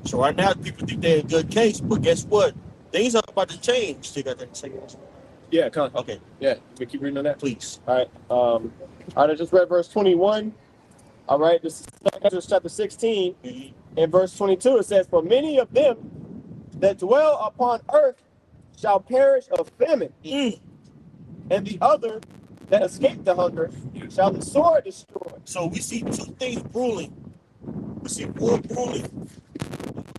So right now, people think they're a good case, but guess what? Things are about to change. Still got that second. Yeah, come on. Okay, Yeah, we keep reading on that. please. All right. I just read verse 21. All right, this is Exodus chapter 16. In verse 22, it says, "For many of them that dwell upon earth shall perish of famine, and the other that escape the hunger shall the sword destroy." So we see 2 things brewing. We see war brewing.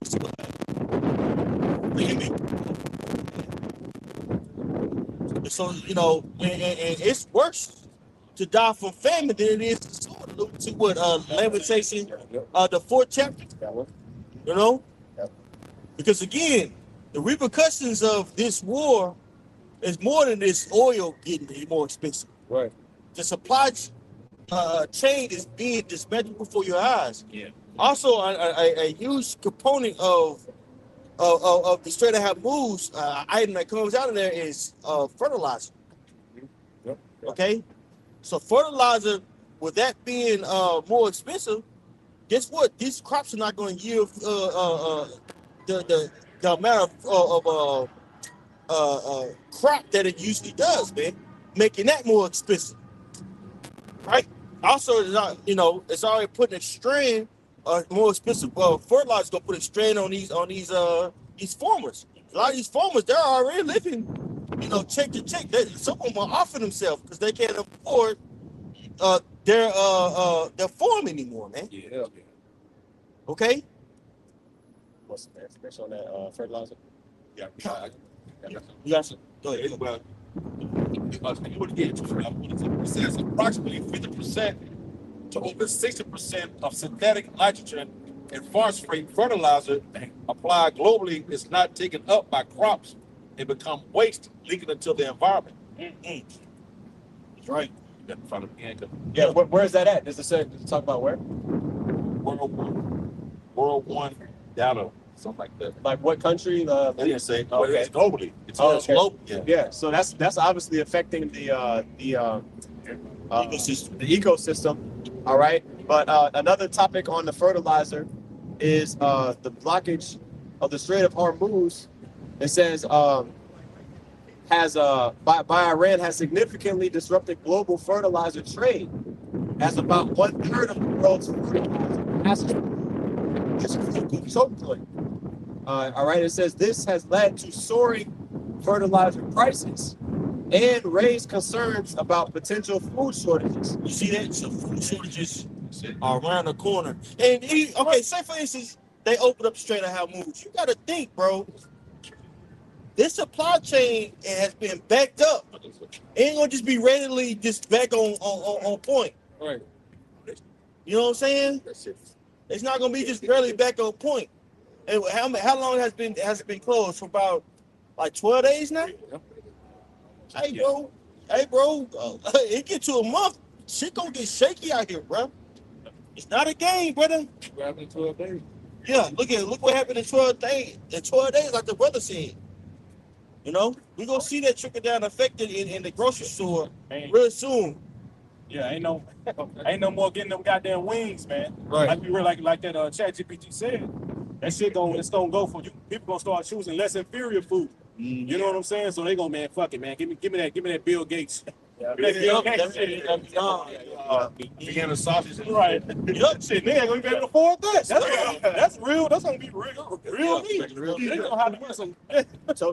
We see what happened. So, and it's worse to die from famine than it is to sword. Look to what Lamentation, the 4th chapter. You know? Because again, the repercussions of this war is more than this oil getting more expensive. Right. The supply chain is being dismantled before your eyes. Yeah. Also, a huge component of the Strait of Hormuz item that comes out of there is fertilizer. Yep. Okay, so fertilizer, with that being more expensive, guess what? These crops are not going to yield the amount of crop that it usually does, man, making that more expensive, right? Also, it's already putting a strain, more expensive fertilizer gonna put a strain on these farmers. A lot of these farmers, they're already living, check to check. Some of them are offering themselves because they can't afford their farm anymore, man. Yeah. Okay. What's the information on that fertilizer? Yeah. You got some. Go ahead. Well, it says approximately 50% to over 60% of synthetic nitrogen and phosphate fertilizer applied globally is not taken up by crops and become waste, leaking into the environment. That's right. Yeah, where is that at? Does it talk about where? World One data, something like that. Like what country? They didn't say, but Okay. it's globally. It's Okay. global. Yeah. Yeah, so that's obviously affecting the Ecosystem. the ecosystem. All right, but another topic on the fertilizer is the blockage of the Strait of Hormuz. It says by Iran has significantly disrupted global fertilizer trade, as about 1/3 of the world's fertilizer capacity is choked. All right, it says this has led to soaring fertilizer prices and raised concerns about potential food shortages. You see that? So food shortages are around the corner. And okay, say for instance, they open up Strait of Hormuz. You got to think, bro. This supply chain has been backed up. It ain't gonna just be readily just back on point. Right. You know what I'm saying? That's it. It's not gonna be just barely back on point. And how long has it been closed? For about like 12 days now? Hey, bro. It get to a month. Shit gonna get shaky out here, bro. It's not a game, brother. What happened in 12 days? Yeah, look what happened in 12 days. In 12 days, like the brother said. We gonna see that trickle down effect in the grocery store real soon. Yeah, ain't no more getting them goddamn wings, man. Right. Like that ChatGPT said. That shit it's gonna go for you. People gonna start choosing less inferior food. You know what I'm saying? So they go, man, fuck it, man. Give me that Bill Gates. Yeah, Give me that Bill Gates. Vienna sausage. Right. Yup, shit, nigga ain't gonna be able to afford that. That's real. That's gonna be real meat. They gonna have to get some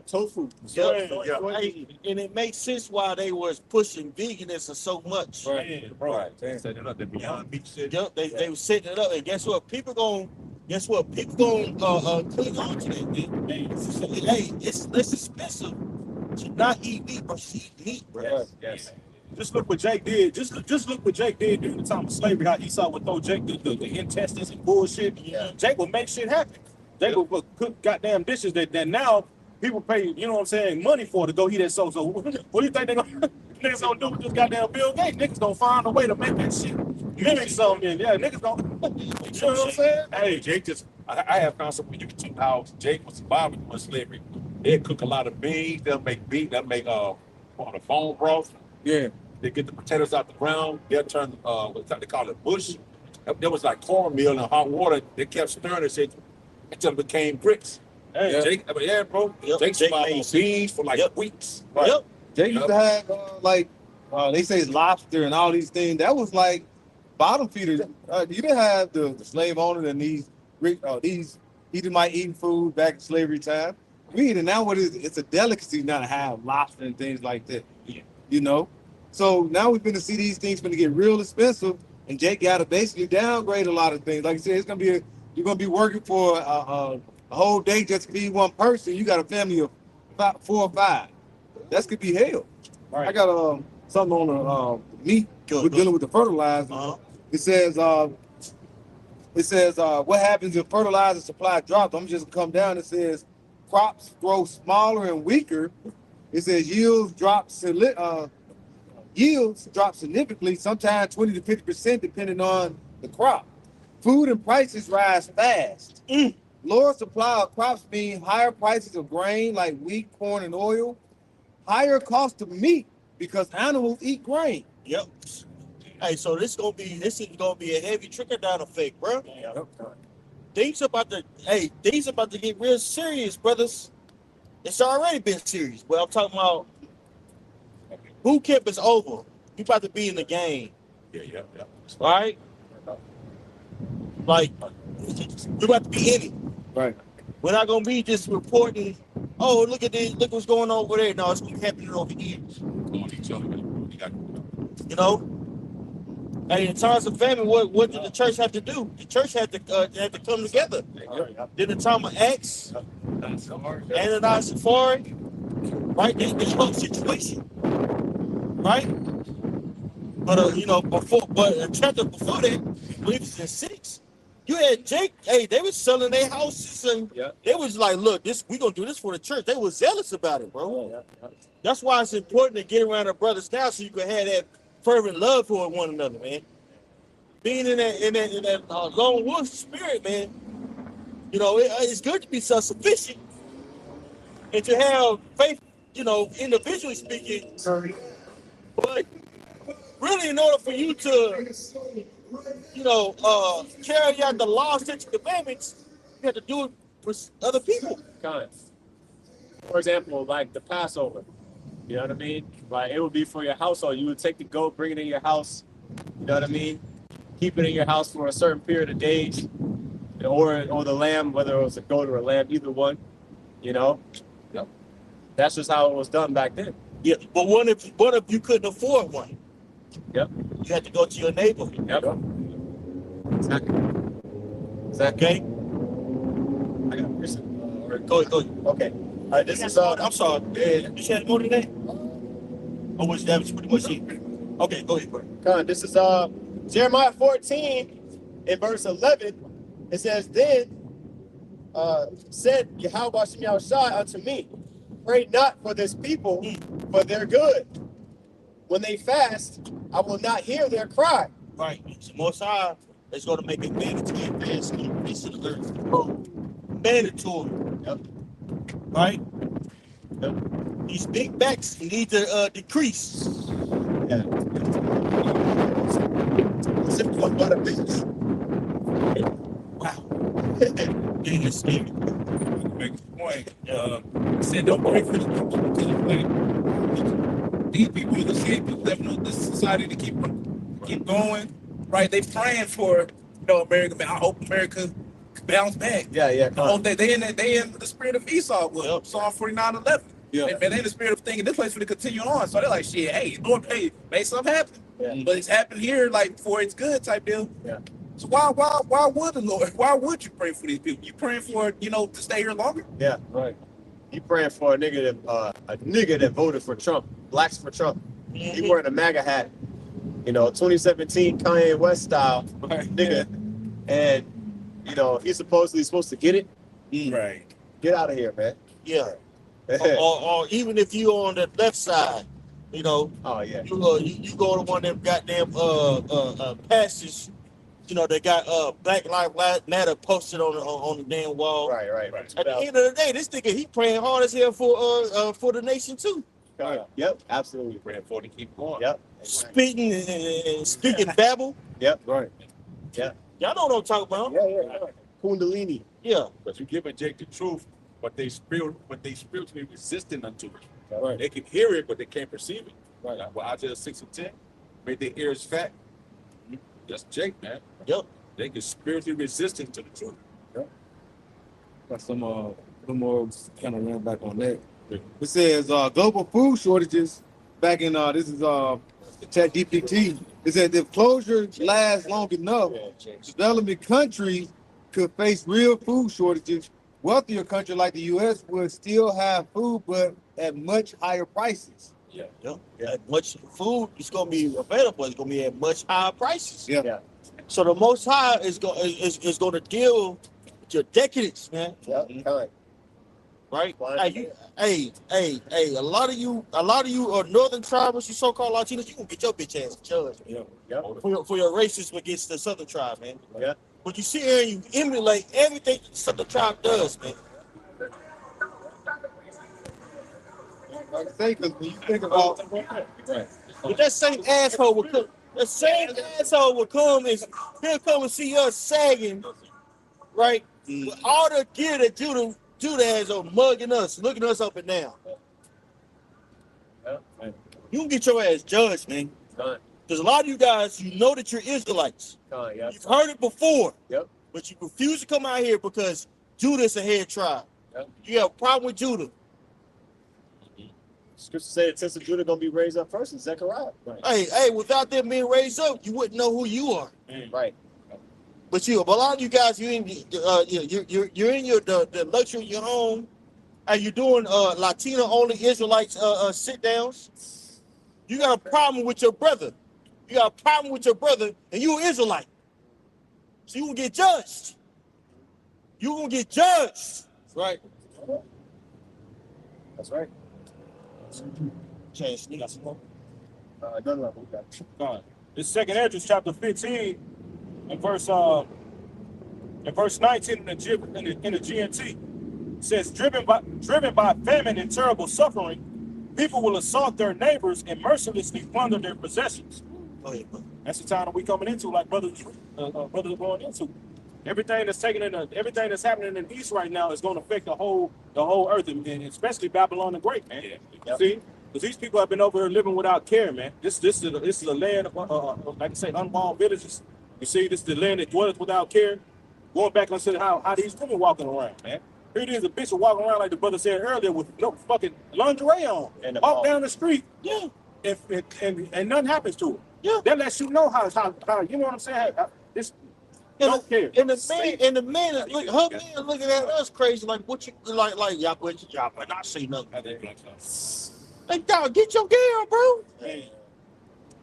Tofu. Hey, and it makes sense why they was pushing veganism so much. right, bro. Right. They set it up. The Beyond Meat shit. Yep, they were setting it up, and guess what? People gonna cling on to that, man. Hey, it's less expensive to not eat meat versus eat meat, bro. Yes. Just look what Jake did. Just look what Jake did during the time of slavery. How Esau would throw Jake the intestines and bullshit. Yeah. Jake would make shit happen. Jake would cook goddamn dishes that now people pay, you know what I'm saying, money for to go eat that. So what do you think niggas gonna do with this goddamn Bill Gates? Niggas gonna find a way to make that shit mimic something. Yeah, niggas gonna. You know what I'm saying? Hey, Jake I have found some YouTube how Jake was surviving during slavery. They cook a lot of beans. They'll make beef. They'll make on the bone broth. Yeah. They get the potatoes out the ground. They'll turn they call it bush. There was like cornmeal and hot water. They kept stirring it until it became grits. Hey, Jake, bro. Yep. Jake survived on made beans for like weeks. Right. Yep. They used to have they say lobster and all these things. That was like bottom feeders. You didn't have the slave owner and these Edomite eating food back in slavery time. We eat it now. It's a delicacy now to have lobster and things like that. Yeah. So now we're going to see these things going to get real expensive, and Jake got to basically downgrade a lot of things. Like I said, you're going to be working for a whole day just to feed one person. You got a family of 4 or 5. That could be hell. Right. I got something on the meat. We're dealing with the fertilizer. Uh-huh. It says what happens if fertilizer supply drops. I'm just gonna come down. It says crops grow smaller and weaker. It says yields drop Yields drop significantly, sometimes 20 to 50% depending on the crop. Food and prices rise fast. Lower supply of crops mean higher prices of grain like wheat, corn, and oil. Higher cost of meat because animals eat grain. Yep. Hey, so this is gonna be a heavy trickle down effect, bro. Things about to get real serious, brothers. It's already been serious, but I'm talking about boot camp is over. You about to be in the game. Yeah. Right? Like, we're about to be in it. Right. We're not gonna be just reporting, oh, look at this, look what's going on over there. No, it's gonna be happening over here. On each other. We got You know? Hey, in times of famine, what did the church have to do? The church had to come together. Did the time of Acts, Ananias and Sapphira, right? This whole situation, right? But a chapter before that, I believe it's in 6. You had Jake. Hey, they was selling their houses and they was like, "Look, we gonna do this for the church." They was zealous about it, bro. That's why it's important to get around our brothers now, so you can have that fervent love for one another, man. Being in that lone wolf spirit, man. You know, it's good to be self-sufficient and to have faith. You know, individually speaking. But really, in order for you to carry out the law, statutes, and commandments, you have to do it with other people. For example, like the Passover. You know what I mean? Like it would be for your household. You would take the goat, bring it in your house. You know what I mean? Keep it in your house for a certain period of days, or the lamb, whether it was a goat or a lamb, either one. You know, that's just how it was done back then. Yeah, but what if you couldn't afford one? Yep. You had to go to your neighbor. Yep. Exactly. Okay. I got this. Go ahead. Okay. This is I'm sorry. You said more than that? Or was that pretty much it? Okay, go ahead, bro. This is Jeremiah 14 in verse 11. It says, "Then said Yahweh Shem Yahushai unto me, pray not for this people, for their good. When they fast, I will not hear their cry." Right. So Most High is going to make it mandatory advance in the earth. Mandatory. Yep. Right? Yep. These big backs need to decrease. Yeah. Simple but a business. Wow. It's scary. make a point. Said don't pray for the people because like these people are the same people that want this society to keep going. Right? They praying for America. Man, I hope America bounce back. Yeah. They in the spirit of Esau. Well, Psalm 49:11. Yeah. They in the spirit of thinking this place for to continue on. So they're like, shit, hey, Lord, hey, make something happen. Yeah. But it's happened here, like for it's good type deal. Yeah. So why would the Lord? Why would you pray for these people? You praying for to stay here longer? Yeah, right. You praying for a nigga that voted for Trump, blacks for Trump. Mm-hmm. He wearing a MAGA hat, 2017 Kanye West style nigga, and he's supposed to get it. Right. Get out of here, man. Yeah. or even if you on the left side, Oh yeah. you go to one of them goddamn passages. They got Black Lives Matter posted on the damn wall. Right. At the end of the day, this nigga he praying hard as hell for the nation too. Yep, absolutely. Praying for to keep going. Yep. Spitting and speaking babble. Yep. Right. Yeah. Y'all know what I'm talking about. Yeah. Kundalini. Yeah. But you giving Jake the truth, but they spiritually resistant unto it. Right. They can hear it, but they can't perceive it. Right. Well, Isaiah 6:10 made their ears fat. That's Jake, man. Yep. They can spiritually resistant to the truth. Got some little more kind of ran back on that. It says global food shortages. Back in this is ChatGPT. It said if closure lasts long enough, developing countries could face real food shortages. Wealthier countries like the U.S. would still have food, but at much higher prices. Yeah. Much food is gonna be available. It's gonna be at much higher prices. Yeah. So the Most High is going to deal with your decadence, man. Yep. right? Hey, a lot of you northern tribers, you so-called Latinos, you gonna get your bitch ass judged, man. Yeah. For your racism against the southern tribe, man. Yeah. But you sit here and you emulate everything the southern tribe does, man. Like I say, because when you think about But that same asshole will come. The same asshole will come and he'll come and see us sagging, right? With all the gear that Judah has on, mugging us, looking us up and down. You can get your ass judged, man. Because a lot of you guys, you know that you're Israelites. Yeah. You've heard it before. Yep. But you refuse to come out here because Judah's a head tribe. Yep. You have a problem with Judah. Scripture said, since Judah gonna be raised up first in Zechariah. Right. Hey, without them being raised up, you wouldn't know who you are. Right. But a lot of you guys, you're in the luxury of your home, and you're doing Latino only Israelites sit downs. You got a problem with your brother. You got a problem with your brother, and you're an Israelite. So you will get judged. You gonna get judged. right. That's right. Change. You got some more? No. God. This Second Esdras chapter 15 and verse 19 in the GNT says, driven by famine and terrible suffering, people will assault their neighbors and mercilessly plunder their possessions. Go ahead, bro. That's the time that we coming into, like brothers are going into. Everything that's everything that's happening in the East right now is going to affect the whole earth, and especially Babylon the Great, man. Yep. See, because these people have been over here living without care, man. This is a land of like I say, unwalled villages. You see, this is the land that dwelleth without care. Going back and say how these women walking around, man. Here it is, a bitch walking around like the brother said earlier with no fucking lingerie on, And walk down the street, Yeah. and nothing happens to her. Yeah. That lets you know how you know what I'm saying. This don't care. And the man is looking, her man looking at us crazy like what you like y'all quit your job and not say nothing. Like dog, get your girl, bro. Hey,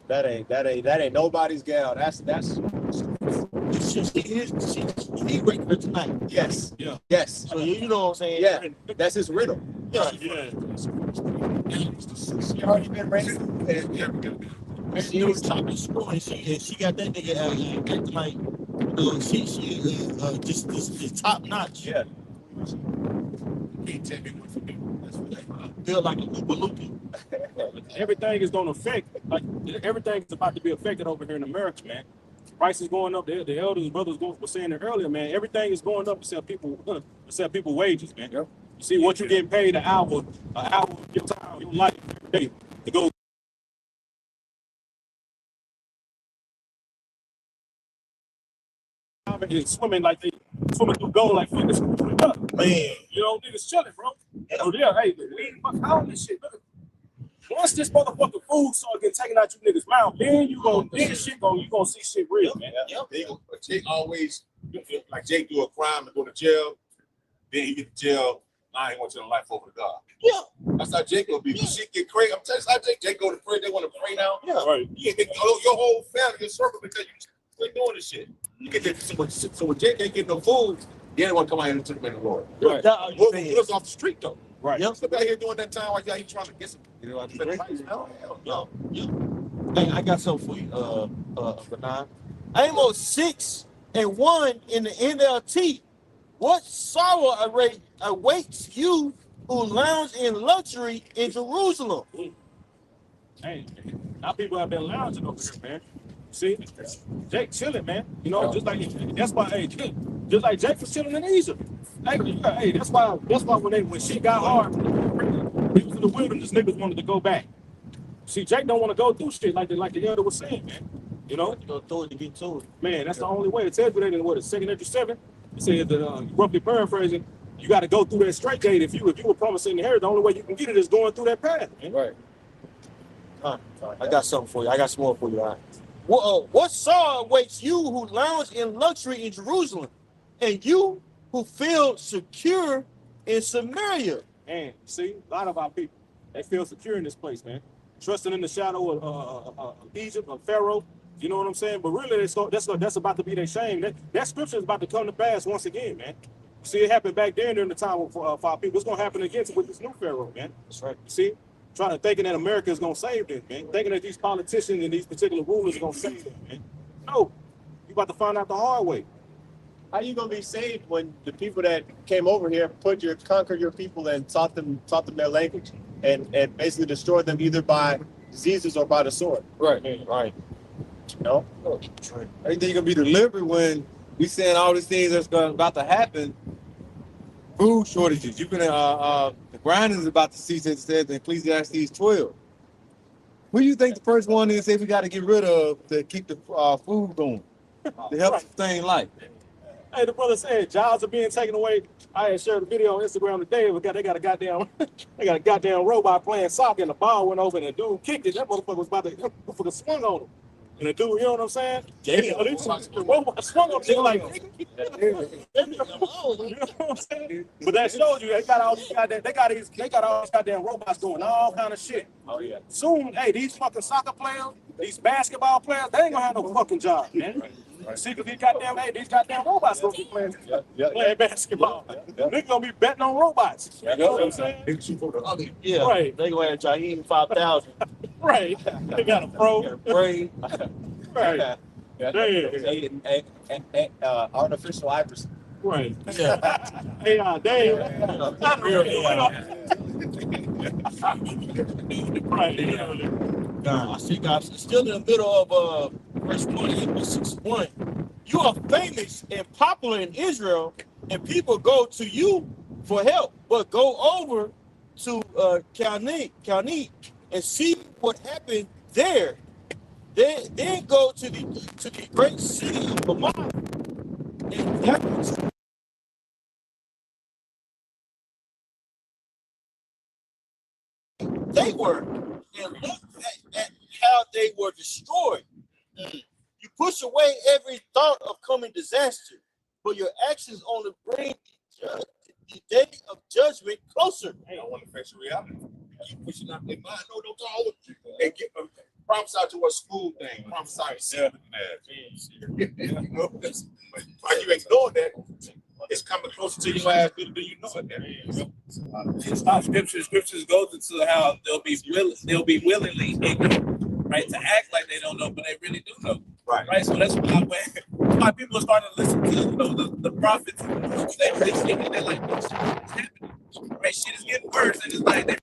That ain't nobody's gal. That's He waiting for tonight. yes. Yeah. Yes. So you know what I'm saying? Yeah. That's his riddle. Yeah. She already been raised. And she was talking school and she got that nigga acting like she just top notch. Yeah. Can't tell me what to do. That's what they are. Feel like a Oompa Loompa. everything is going to affect. Like everything is about to be affected over here in America, man. Price is going up. The elders and brothers were saying it earlier, man. Everything is going up except people wages, man. Yep. You see what you getting paid an hour of your time, your life, every day to go. And swimming like they swimming through gold like fitness. Man, you know, niggas chilling, bro. Oh yeah, hey, we how this shit. Look. Once this motherfucking food start getting taken out your niggas' mouth, then you gonna see shit real, man. Jake always, like Jake do a crime and go to jail, then he get to jail. Now he wants to life over to God. Yeah. That's how Jake will be. When shit get crazy, I'm telling you, how Jake go to pray. They want to pray now. Yeah. Right. You get your whole family, your circle, because you quit doing this shit. You get that so when Jake ain't get no food, they don't want to come out here and take him in the Lord. Right. What was off the street though? Right. Yep. Step out here doing that time while you trying to get some. You know, Hey, I got something for you, Bernard. Amos 6:1 in the NLT. What sorrow awaits you who lounge in luxury in Jerusalem? Hey, now people have been lounging over here, man. See, Jake chilling, man. You know, just like that's why. Hey, just like Jake was chilling in Egypt. Hey, that's why when shit got hard, he was in the wilderness. Niggas wanted to go back. See, Jake don't want to go through shit like the elder was saying, man. You know, Go through it to get to it. man, that's the only way. It tells you that in what, 2 Esdras 7. It says that roughly paraphrasing, you got to go through that straight gate. If you were promising to inherit, the only way you can get it is going through that path, man. Right. I got something for you. I got some more for you. All right. What sorrow awaits you who lounge in luxury in Jerusalem, and you who feel secure in Samaria? And see, a lot of our people, they feel secure in this place, man. Trusting in the shadow of Egypt, of Pharaoh. You know what I'm saying? But really, that's about to be their shame. That scripture is about to come to pass once again, man. See, it happened back then during the time of five people. It's gonna happen again with this new pharaoh, man. That's right. See, thinking that America is gonna save them, man. Thinking that these politicians and these particular rulers are gonna save them, man. No, you about to find out the hard way. How you gonna be saved when the people that came over here conquered your people and taught them their language and basically destroyed them either by diseases or by the sword? Right. Right. You know? Everything gonna be delivered when we saying all these things that's about to happen. Food shortages. You can the grinding is about to cease. It says in Ecclesiastes 12. Who do you think the first one is? Say we got to get rid of to keep the food going to help sustain life. Hey, the brother said jobs are being taken away. I had shared a video on Instagram today. They got a goddamn robot playing soccer, and the ball went over, and the dude kicked it. That motherfucker was about to swung on him. And the dude, you know what I'm saying? The robot swung on him like, you know what I'm saying? But that shows you they got all these goddamn robots doing all kind of shit. Oh yeah. Soon, hey, these fucking soccer players, these basketball players, they ain't gonna have no fucking job, man. See, because these goddamn robots gonna be playing basketball. They're gonna be betting on robots. You know what I'm saying? Yeah. Right. They gonna have Jaheim 5000. Right. They got a pro. Brain. Right. Artificial Iverson. Right. Yeah. AI, Dave. Right. I see, guys. Still in the middle of verse 20, verse 61. You are famous and popular in Israel, and people go to you for help, but go over to Kalni and see what happened there. Then go to the great city of Hamath, and that was they were, and look at how they were destroyed. You push away every thought of coming disaster, but your actions only bring the day of judgment closer. They don't want to face reality. Keep pushing out their mind. No, don't go. They get prophesy to a school thing. Prophesy you know, why you ignore that? It's coming closer to your ass. Do you know it? Scriptures goes into how they'll be willingly ignorant, right? To act like they don't know, but they really do know. Right. So that's why people are starting to listen to the prophets. They think they're like, what's happening? Right? Shit is getting worse, and it's like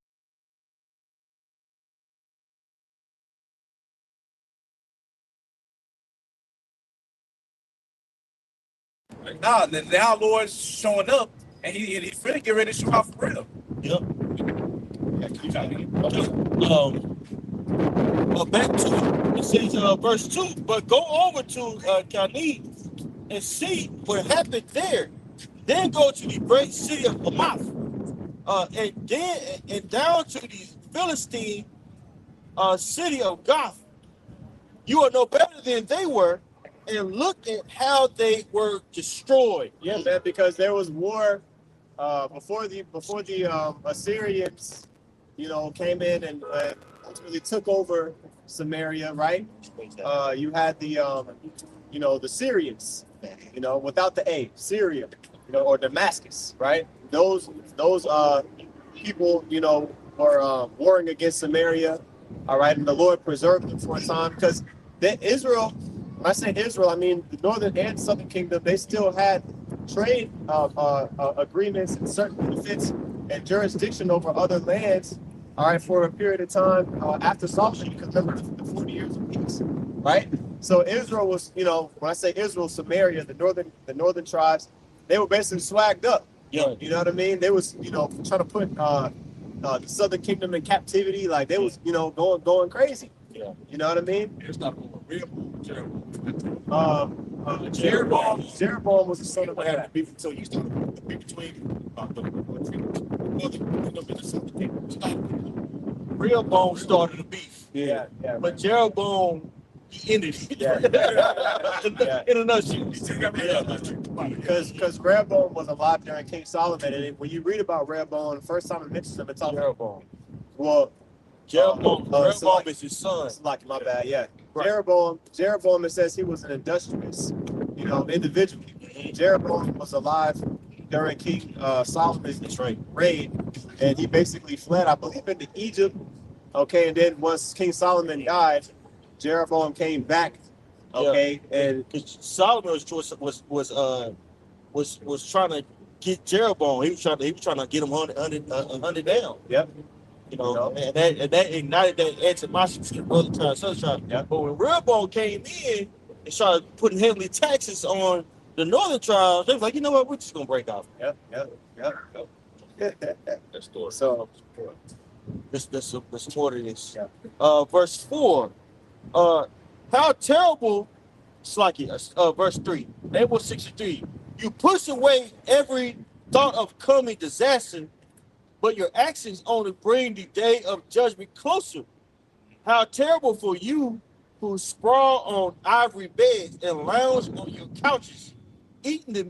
now Lord's showing up, and he's really getting ready to show out for real. Yep. Back to it says verse 2, but go over to Kalni and see what happened there. Then go to the great city of Hamath, and down to the Philistine city of Gath. You are no better than they were, and look at how they were destroyed. Yeah, man, because there was war before the Assyrians, came in and ultimately took over Samaria, right? You had the Syrians, without the A, Syria, or Damascus, right? Those people, were warring against Samaria, all right, and the Lord preserved them for a time because Israel. When I say Israel, I mean the northern and southern kingdom. They still had trade agreements and certain benefits and jurisdiction over other lands. All right, for a period of time after Solomon, because remember the 40 years of peace, right? So Israel was, when I say Israel, Samaria, the northern tribes, they were basically swagged up. Yeah, you know what I mean? They was, trying to put the southern kingdom in captivity, like they was, going crazy. Yeah, you know what I mean? It's not real. Jeroboam was the son of What had to be until you started to be between Rehoboam started the beef. Yeah. But Jeroboam, he ended it. In a nutshell. Because Rehoboam was alive during King Solomon, and when you read about Rehoboam, the first time it mentions him, it's all Jeroboam. Well, Jeroboam is his son. Like my bad, yeah. Right. Jeroboam, it says he was an industrious, individual. Jeroboam was alive during King Solomon's reign, and he basically fled, I believe, into Egypt. Okay, and then once King Solomon died, Jeroboam came back. Okay, and Solomon's choice was trying to get Jeroboam. He was trying to get him hunted down. Yep. You know, and that ignited that animosity to other tribes, other tribes. Yep. But when Rehoboam came in and started putting heavily taxes on the northern tribes, they was like, you know what, we're just gonna break off. Yep. That story. So Let's support this. Yeah. Verse 4. How terrible, Slacky, verse 3. Amos 63. You push away every thought of coming disaster, but your actions only bring the day of judgment closer. How terrible for you who sprawl on ivory beds and lounge on your couches, eating the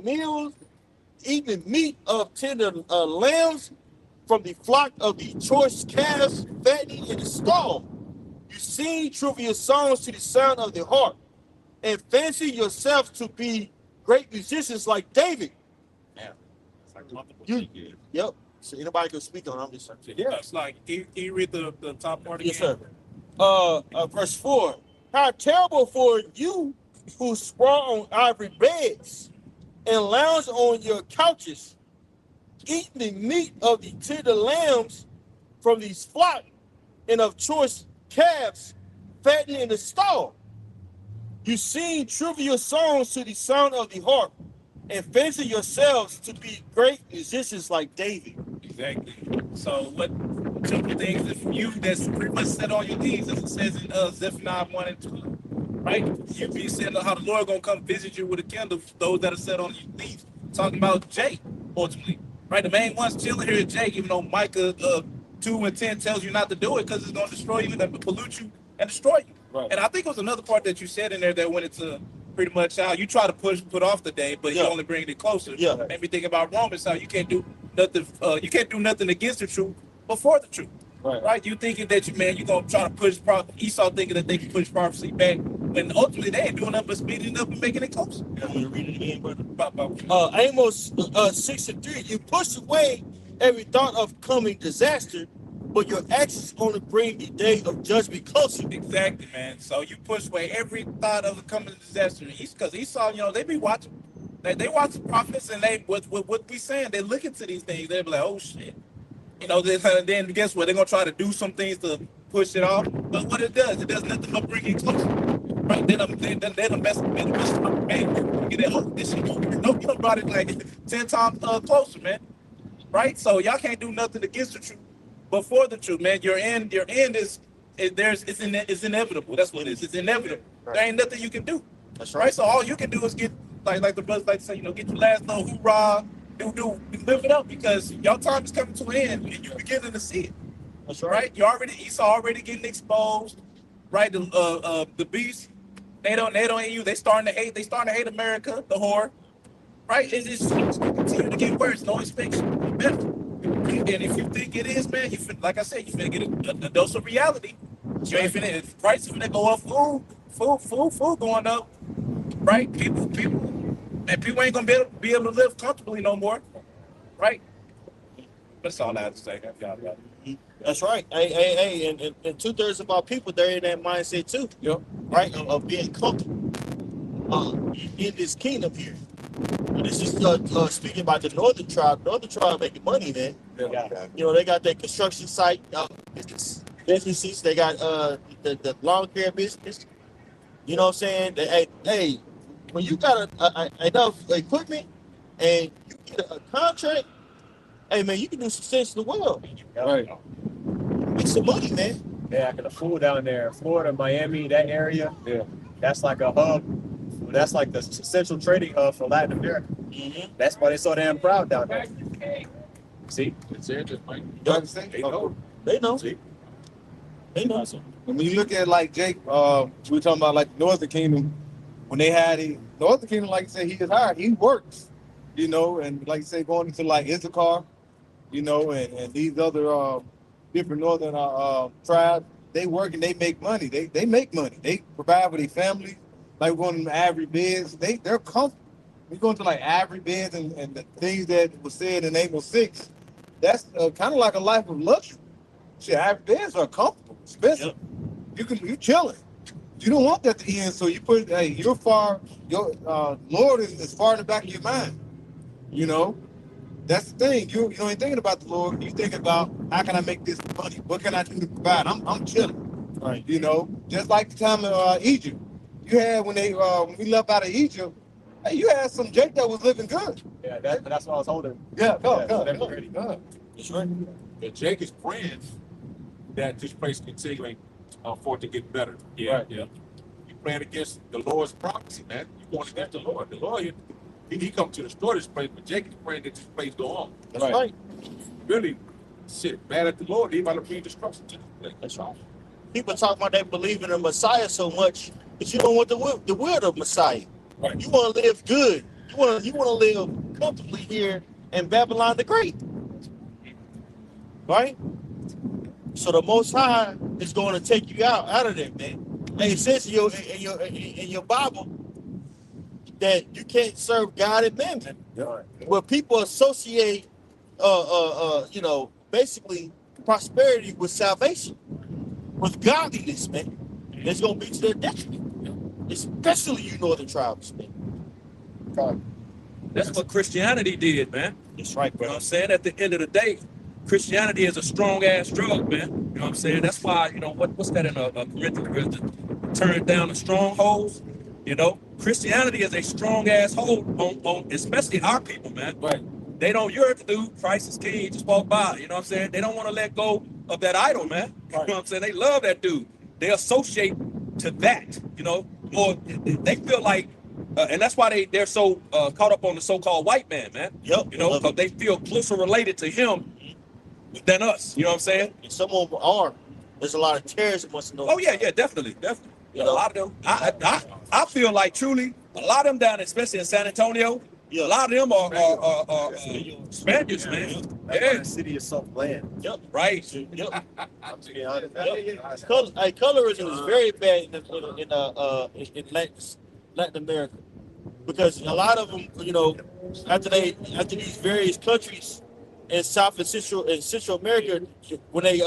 meat of tender lambs from the flock of the choice calves, fattening in the stall. You sing trivial songs to the sound of the harp, and fancy yourselves to be great musicians like David. Yep. So anybody can speak on it. I'm just saying. Yeah, it's like, can you read the top part again? Yes, sir. Verse 4. How terrible for you who sprawl on ivory beds and lounge on your couches, eating the meat of the tender lambs from these flock and of choice calves fattening in the stall. You sing trivial songs to the sound of the harp and fancy yourselves to be great musicians like David. Exactly. So what two things that you that's pretty much set on your knees, as it says in Zephaniah 1 and 2, right? You be saying how the Lord gonna come visit you with a candle, those that are set on your knees, talking about Jake, ultimately. Right? The main ones chilling here is Jake, even though Micah 2 and 10 tells you not to do it because it's gonna destroy you and pollute you and destroy you. Right. And I think it was another part that you said in there that when it's pretty much how you try to put off the day, but you only bring it closer. Yeah. Made me think about Romans, how you can't do nothing against the truth before the truth. Right? You thinking that you're gonna try to push Esau thinking that they can push prophecy back, when ultimately they ain't doing nothing but speeding it up and making it closer. I'm gonna read it again, brother. Amos 6 and 3. You push away every thought of coming disaster, but your actions only bring the day of judgment closer. Exactly, man. So you push away every thought of the coming disaster. Because Esau, they be watching. They watch the prophets, and they what we saying. They look into these things. They be like, oh shit. Then guess what? They're gonna try to do some things to push it off. But what it does nothing but bring it closer. Right? They done messed up. Man, get that whole this shit. No, you brought it like 10 times closer, man. Right? So y'all can't do nothing against the truth. But for the truth, man, your end is inevitable. That's what it is. It's inevitable. Right. There ain't nothing you can do. That's Right? So all you can do is get like the brothers like to say, get your last little hoorah, live it up, because your time is coming to an end and you're beginning to see it. That's Right? Esau already getting exposed. Right? The beast, they don't hate you. They starting to hate America, the whore. Right? It's just continue to get worse. No inspection. Better. And if you think it is, man, like I said, you finna get a dose of reality. You ain't finna, prices finna go up, food going up, right? People ain't gonna be able to live comfortably no more, right? That's all I have to say. That's right. Hey, and 2/3 of our people, they're in that mindset too. Yep. Right? Of being comfortable in this kingdom here. And this is speaking about the northern tribe. Northern tribe making money, man. Yeah. They got their construction site businesses. They got the lawn care business. You know what I'm saying? Hey, when you got enough equipment and you get a contract, hey man, you can do some sense in the world. Right. Make some money, man. Yeah, the food down there, Florida, Miami, that area. Yeah. That's like a hub. That's like the central trading hub for Latin America. Mm-hmm. That's why they're so damn proud down there. See? It's interesting, Mike. They know. They know. When you look at like Jake, we were talking about like the Northern Kingdom, when they had Northern Kingdom, like I said, he is hired, he works, and like I say, going into like Issachar, and these other different northern tribes, they work and they make money. They make money. They provide for their families. Like going to the ivory beds, they're comfortable. we go into like average beds and the things that was said in Amos 6, that's kind of like a life of luxury. Shit, average beds are comfortable, expensive. Yep. You chilling. You don't want that to end, so you put, hey, you're far, your Lord is far in the back of your mind. You know, that's the thing. You ain't thinking about the Lord. You thinking about, how can I make this money? What can I do to provide? I'm chilling. Right. You know, just like the time of Egypt. You had when we left out of Egypt, hey, you had some Jake that was living good. Yeah, that's what I was holding. Yeah, go. That's right. And Jake is praying that this place continuing for it to get better. Yeah, Right. yeah. You praying against the Lord's prophecy, man. You going against the Lord. The Lord, he come to destroy this place, but Jake is praying that this place go on. That's right. Really, shit, mad at the Lord. He about to bring destruction to this place. That's right. People talk about they believe in the Messiah so much, but you don't want the will of Messiah. Right. You want to live good. You want to live comfortably here in Babylon the Great. Right? So the Most High is going to take you out of there, man. And it says in your Bible that you can't serve God and mammon. Right. Where people associate, basically prosperity with salvation, with godliness, man. It's going to be to their detriment, especially you northern tribes, man. That's what Christianity did, man. That's right, You know bro. what I'm saying? At the end of the day, Christianity is a strong ass drug, man. You know what I'm saying? That's why, you know, what's that in a Corinthians? Turn down the strongholds. You know, Christianity is a strong ass hold on especially our people, man. Right. They don't, you heard the dude, Christ is king, just walk by. You know what I'm saying? They don't want to let go of that idol, man. You know what I'm saying? They love that dude. They associate to that, you know, or they feel like, and that's why they're so caught up on the so-called white man, man. Yep. You know, because they feel closer related to him than us. You know what I'm saying? And some of them are. There's a lot of terrorists amongst the Oh yeah, definitely. You A know? lot of them, I feel like truly, a lot of them down, especially in San Antonio, Yeah. a lot of them are Spaniards, man. Yeah, The city is so bland. Yep. right. Yep. I'm to be honest. Colorism is very bad in Latin America, because a lot of them, you know, after these various countries in South and Central America, when they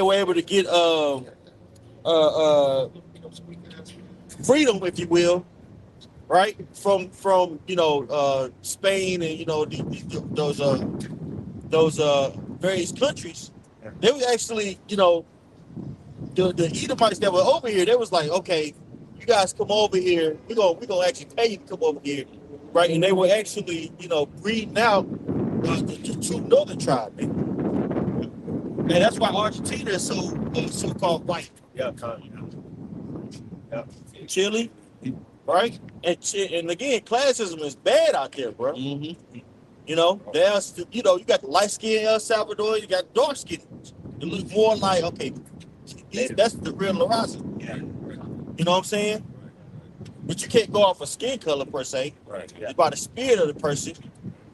were able to get freedom, if you will, right, from Spain and those various countries, they were actually, the Edomites that were over here, they was like, okay, you guys come over here, we're gonna actually pay you to come over here, right? And they were actually, breeding out the true northern tribe, man. And that's why Argentina is so-called white. Yeah, Chile, right? And again, classism is bad out there, bro. Mm-hmm. There's, you got the light skinned El Salvador, you got dark skinned. It look more like, okay, that's the real Laraza. Yeah. You know what I'm saying? But you can't go off of skin color per se. Right. It's by the spirit of the person.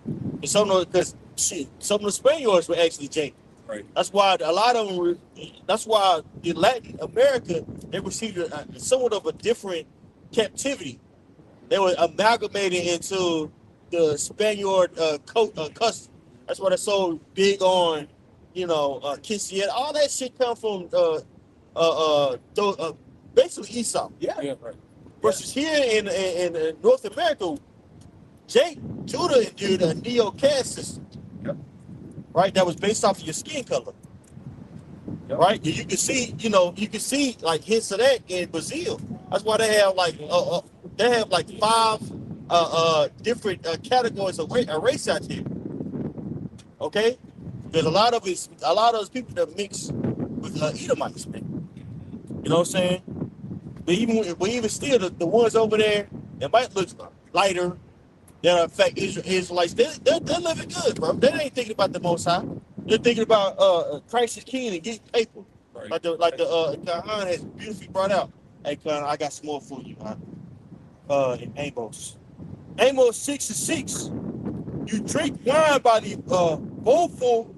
And some of the Spaniards were actually Jake. Right. That's why a lot of them. That's why in Latin America they received somewhat of a different captivity. They were amalgamated into the Spaniard custom. That's why they're so big on, quinceañera. All that shit come from basically Esau. Yeah, right. Versus here in North America, Judah endured a neo-caste system. Yep. Right, that was based off of your skin color. Yep. Right, you can see like hints of that in Brazil. That's why they have like 5 different categories of race out there. Okay, there's a lot of those people that mix with Edomites, man. You know what I'm saying? But even still, the ones over there that might look lighter, that affect Israelites, they're living good, bro. They ain't thinking about the Most High. They're thinking about Christ is king and getting paper. Right. Like the Kahan has beautifully brought out. Hey, Kahan, I got some more for you, man. In Amos 6:6. You drink wine by the bowlful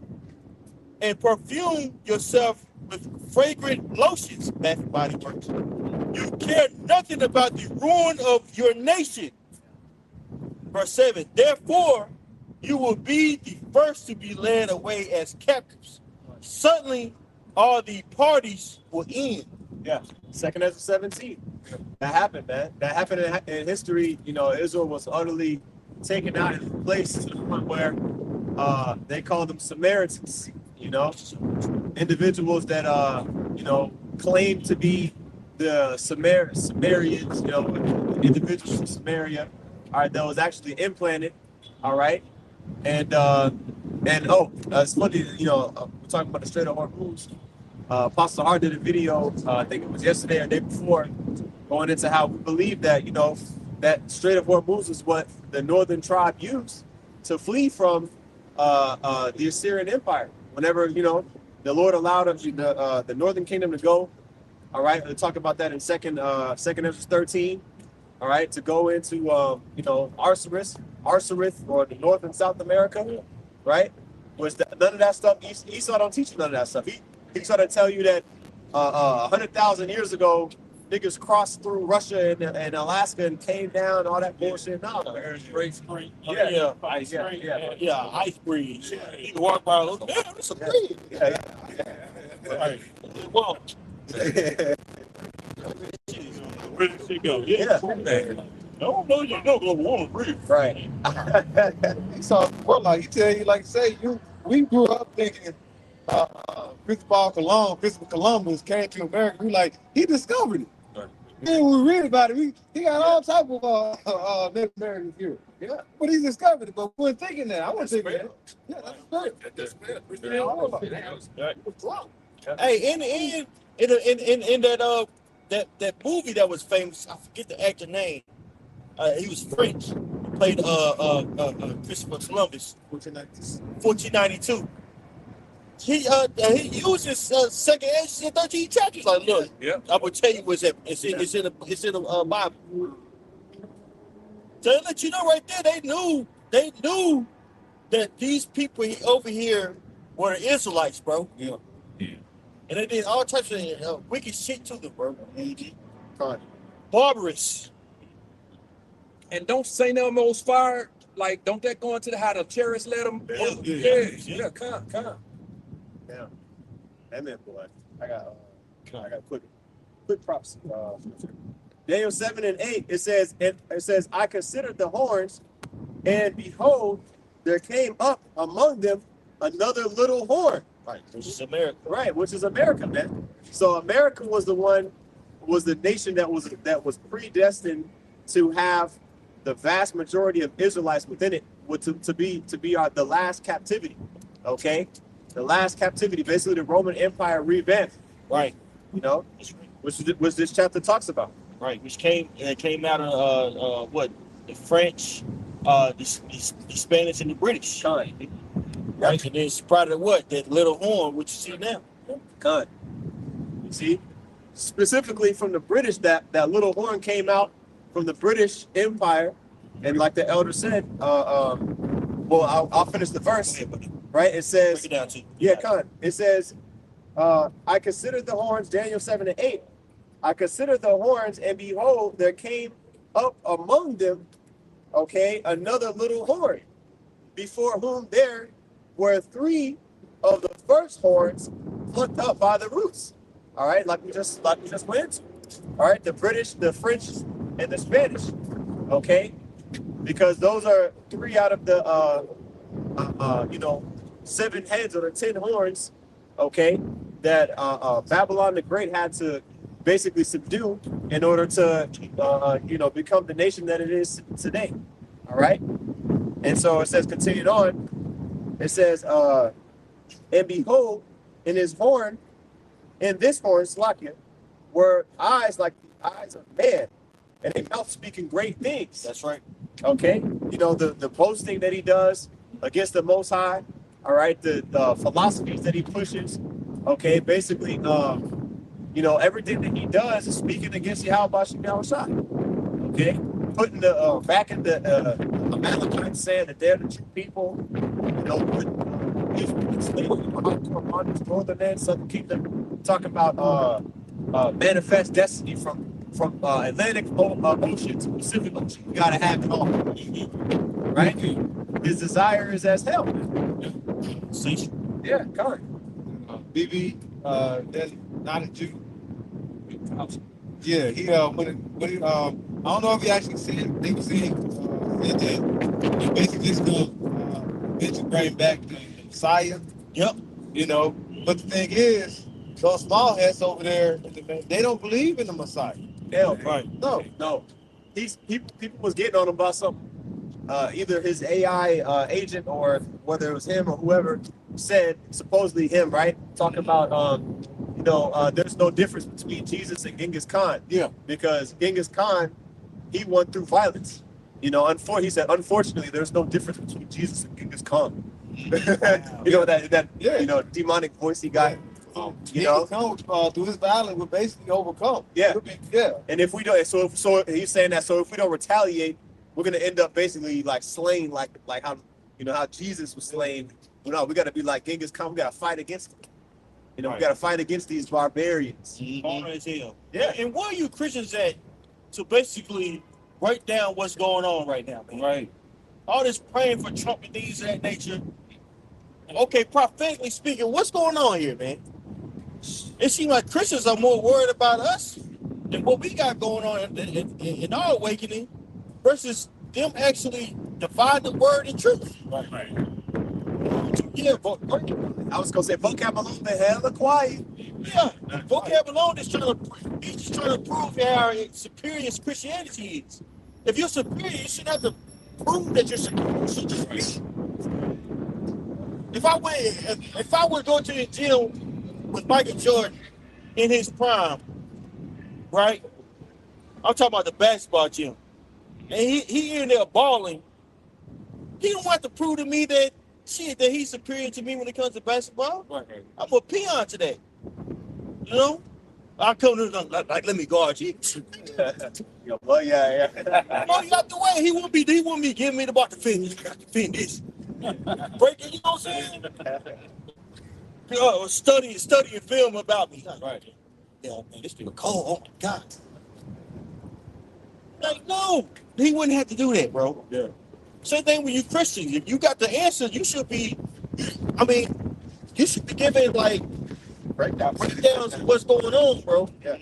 and perfume yourself with fragrant lotions, Bath and Body Works. You care nothing about the ruin of your nation. Verse 7, therefore you will be the first to be led away as captives. Suddenly all the parties will end. Yeah, 2nd Ezra 17. That happened, man. That happened in history. You know, Israel was utterly taken out and replaced to the point where they called them Samaritans. You know, individuals that you know, claim to be the Sumerians. You know, individuals from Samaria. All right, that was actually implanted. All right, and it's funny. You know, we're talking about the Strait of Hormuz. Apostle Hart did a video, I think it was yesterday or the day before, going into how we believe that, you know, that Strait of Hormuz is what the northern tribe used to flee from the Assyrian Empire. Whenever, you know, the Lord allowed the northern kingdom to go, all right, we'll talk about that in second Ezra 13, all right, to go into, you know, Arsarith, or the North and South America, right? None of that stuff, Esau don't teach you none of that stuff. He tried to tell you that 100,000 years ago, niggas crossed through Russia and Alaska and came down, all that bullshit. No, There's great spring. Ice bridge. You can walk by, look, damn, it's a bridge. Right. Well, where did she go? Yeah. No, you don't go on a bridge. Right. So, well, like he tell you, like say, we grew up thinking Christopher Columbus came to America. We like, he discovered it. Right. Then we read about it. He got all type of Native Americans here. Yeah, but he discovered it. But we weren't thinking that. I wasn't thinking that. Yeah, that's good. Hey, in that movie that was famous, I forget the actor name. He was French. He played Christopher Columbus. 1492. He uses second Ezra 13 chapters. Like, look, Yeah. I will tell you it's in the Bible. So let you know right there, they knew that these people over here were the Israelites, bro. Yeah. And they did all types of wicked shit to them, bro. Barbarous. And don't say no most fired. Like, don't that go into how the terrorists let them? Yeah, come. Yeah. Amen, boy. I got quick props. Daniel 7 and 8. It says, I considered the horns, and behold, there came up among them another little horn. Right, which is America. Right, which is America, man. So America was the nation that was predestined to have the vast majority of Israelites within it, to be the last captivity. Okay, the last captivity, basically the Roman Empire revamped. Right, you know, which this chapter talks about. Right, which came out of the French, the Spanish, and the British. Right, and then sprouted that little horn, which you see now. You see, specifically from the British, that little horn came out from the British Empire, and like the elder said, well, I'll finish the verse. Right, it says, break it down too. It says, I considered the horns, Daniel 7 and 8. I considered the horns, and behold, there came up among them, another little horn, before whom there were 3 of the first horns plucked up by the roots. All right, like we just went into. All right, the British, the French, and the Spanish. Okay, because those are 3 out of the 7 heads or the 10 horns. Okay, that Babylon the Great had to basically subdue in order to become the nation that it is today. All right, and so it says, continued on. It says, and behold, in this horn, Slakia, were eyes like the eyes of man, and a mouth speaking great things. That's right. Okay, the boasting that he does against the Most High. All right, the philosophies that he pushes. Okay, basically, everything that he does is speaking against Yahweh Shai. Okay, putting the back in the Amalekites, saying that they're the true people. Northern and Southern Kingdom, talking about manifest destiny from from Atlantic Ocean to Pacific Ocean. We gotta have it all, right? His desire is as hell. See? Yeah, correct. BB, that's not a Jew. Yeah, he when he, I don't know if he actually said they were saying said that he basically just gonna eventually bring back the Messiah. Yep. You know, but the thing is, those small heads over there, they don't believe in the Messiah. Hell, Right. no. People was getting on him about something. Either his AI agent or whether it was him or whoever said, supposedly him, right? Talking about, there's no difference between Jesus and Genghis Khan. Yeah. Because Genghis Khan, he won through violence. He said, unfortunately, there's no difference between Jesus and Genghis Khan. That demonic voice he got. Genghis Khan, through his violence, would basically overcome. Yeah. Yeah. And if we don't, so he's saying that. So if we don't retaliate, we're gonna end up basically like slain, like how how Jesus was slain. We gotta be like Genghis Khan. We gotta fight against him. We gotta fight against these barbarians. Hard as hell. Yeah. And where are you Christians at to basically break down what's going on right now, man? Right. All this praying for Trump and things of that nature. Okay, prophetically speaking, what's going on here, man? It seems like Christians are more worried about us than what we got going on in our awakening versus them actually divide the word and truth. Right. Yeah, I was gonna say vocab alone, the hella quiet. yeah. Vocab alone is trying to prove how superior Christianity is. If you're superior, you shouldn't have to prove that you're superior. You should just be. If I would go to the gym with Michael Jordan in his prime, right? I'm talking about the basketball gym. And he in there balling. He don't have to prove to me that he's superior to me when it comes to basketball. Right. I'm a peon today. I come to like let me guard you. Well, yeah. No, you out the way. He wouldn't be giving me the ball to defend this. Defend this. Break it, you know what I'm saying? Studying film about me. Right. Yeah, man, this nigga cold. Oh my God. Like, no, he wouldn't have to do that, bro. Yeah. Same thing with you Christians. If you got the answer, you should be giving like breakdowns of what's going on, bro. Yeah.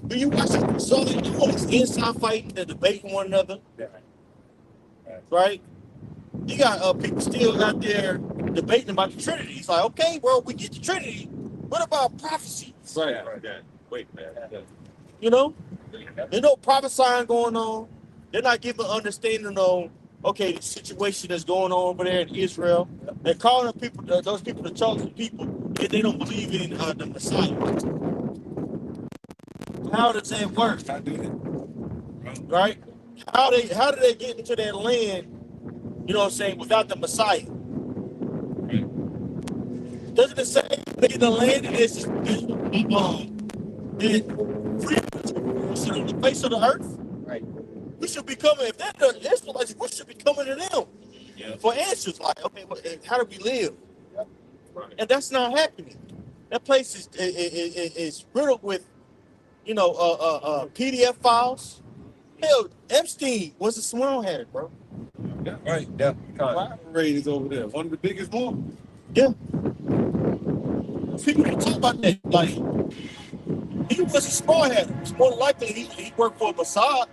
Do you watch it? So they doing this inside fighting, they're debating one another. Yeah. Right? You got people still out there debating about the Trinity. It's like, okay, bro, we get the Trinity. What about prophecy? Right. Yeah. Wait, man. There's no prophesying going on. They're not giving understanding on, okay, the situation that's going on over there in Israel. They're calling those people the chosen people, yet they don't believe in the Messiah. How does that work? I do that. Right? How do they get into that land, without the Messiah? Doesn't it say they in the land that is free on the face of the earth? Right. We should be coming, if they're the Israelites, we should be coming to them for answers. Like, okay, how do we live? Right. And that's not happening. That place is riddled with, PDF files. Hell, Epstein was a small head, bro. Yeah. Right. Yeah. Crime rate is over there. One of the biggest ones. Yeah. People don't talk about that. Like, he was a small head. It's more likely he worked for Mossad,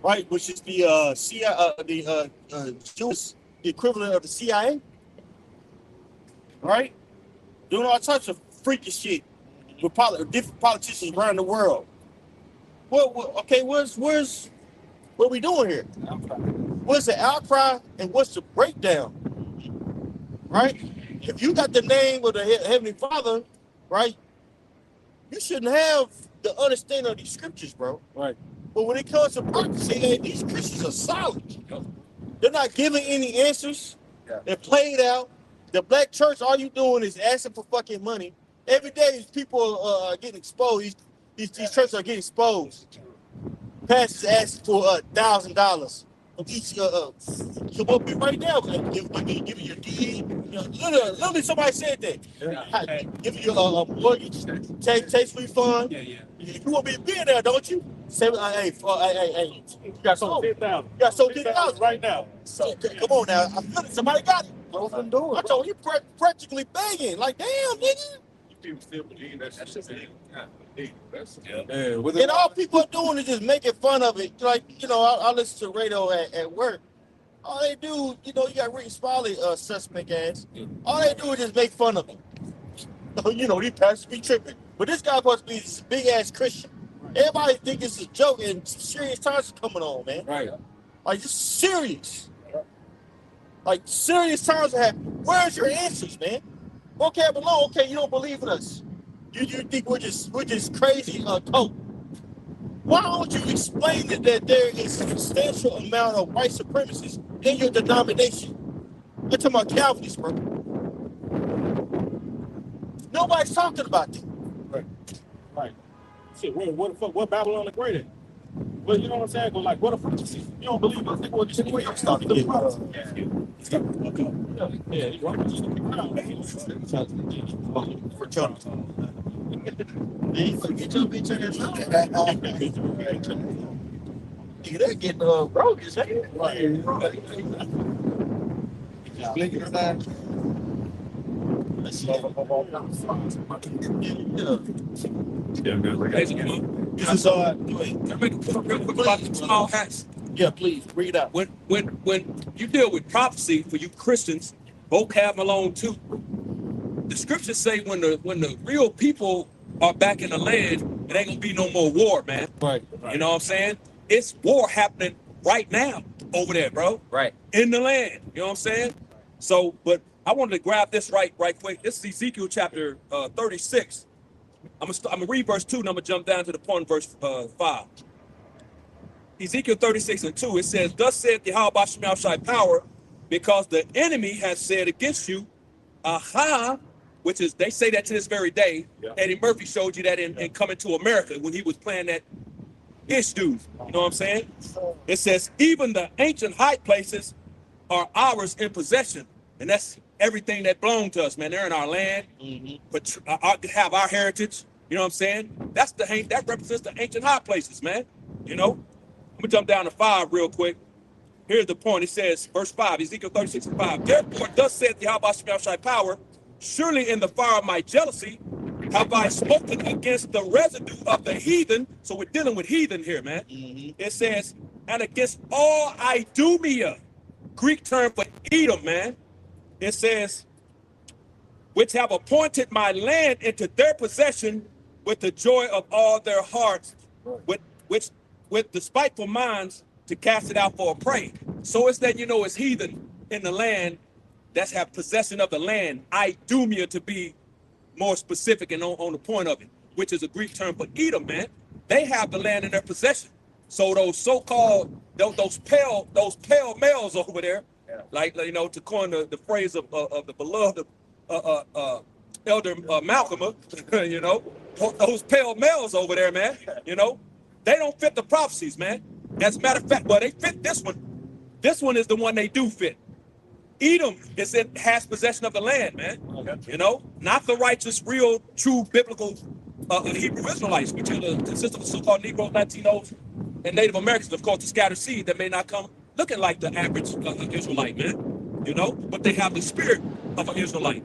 right? Which is the CIA, Jewish equivalent of the CIA, right? Doing all types of freaky shit with different politicians around the world. Okay, what are we doing here? What's the outcry and what's the breakdown? Right? If you got the name of the Heavenly Father, right, you shouldn't have the understanding of these scriptures, bro. Right. But when it comes to prophecy, hey, these Christians are solid. They're not giving any answers. Yeah. They're played out. The black church, all you doing is asking for fucking money. Every day, people are getting exposed. These churches are getting exposed. Pastors asking for $1,000 Come up here right now. Give me your deed. Literally, somebody said that. Give you a mortgage, tax refund. Yeah. You want me to be in there, don't you? Say, hey, you got So something. 10,000. You got so 10,000 right now. So come on now. I feel it. Somebody got it. Open doors. I told you practically begging. Like, damn, nigga. People still believe that shit. That's And all people are doing is just making fun of it. Like, I listen to radio at work. All they do, you got Rick Smiley, suspect ass. All they do is just make fun of him. These pastors be tripping. But this guy supposed to be this big ass Christian. Everybody think it's a joke, and serious times are coming on, man. right. Like, it's serious. Like, serious times are happening. Where's your answers, man? Okay, below, okay, you don't believe in us. You think we're just crazy cult. Why don't you explain that there is a substantial amount of white supremacists in your denomination? I'm talking about Calvinists, bro. Nobody's talking about that. Right. Shit, what Babylon the Great at? Well, you know what I'm saying? But like, what if you don't believe us? What you say? I'm starting to get For Trump. Get your bitch ass out. They're getting broke, is that? Blink your side. This is About the small hats. yeah, please bring it out. When you deal with prophecy for you Christians, vocab Malone too. The scriptures say when the real people are back in the land, it ain't gonna be no more war, man. Right. You know what I'm saying? It's war happening right now over there, bro. Right. In the land. You know what I'm saying? So, but I wanted to grab this right quick. This is Ezekiel chapter 36. I'm gonna read verse 2 and I'm gonna jump down to the point in verse 5. Ezekiel 36:2, it says, "Thus saith Yahweh Basham Shai power, because the enemy has said against you, aha," which is, they say that to this very day. Yeah. Eddie Murphy showed you that in Coming to America when he was playing that Ish dude. You know what I'm saying? It says, "Even the ancient high places are ours in possession." And that's everything that belonged to us, man. They're in our land, but have our heritage. You know what I'm saying? That represents the ancient high places, man. I'm gonna jump down to 5 real quick. Here's the point. It says, verse 5, Ezekiel 36:5. "Therefore, thus saith Yahweh Shai power, surely in the fire of my jealousy have I spoken against the residue of the heathen." So we're dealing with heathen here, man. It says, "And against all Idumea," Greek term for Edom, man. It says, "which have appointed my land into their possession with the joy of all their hearts, with despiteful minds to cast it out for a prey." So it's that it's heathen in the land that's have possession of the land. Idumea, to be more specific and on the point of it, which is a Greek term for Edom, man. They have the land in their possession. So those so-called those pale males over there, like to coin the phrase of the beloved Elder Malcolm, those pale males over there, man. They don't fit the prophecies, man. As a matter of fact, well, they fit this one. This one is the one they do fit. Edom has possession of the land, man. Not the righteous, real, true, biblical Hebrew Israelites, which consist of so-called Negro, Latinos, and Native Americans, of course, the scattered seed that may not come looking like the average Israelite, man. But they have the spirit of an Israelite.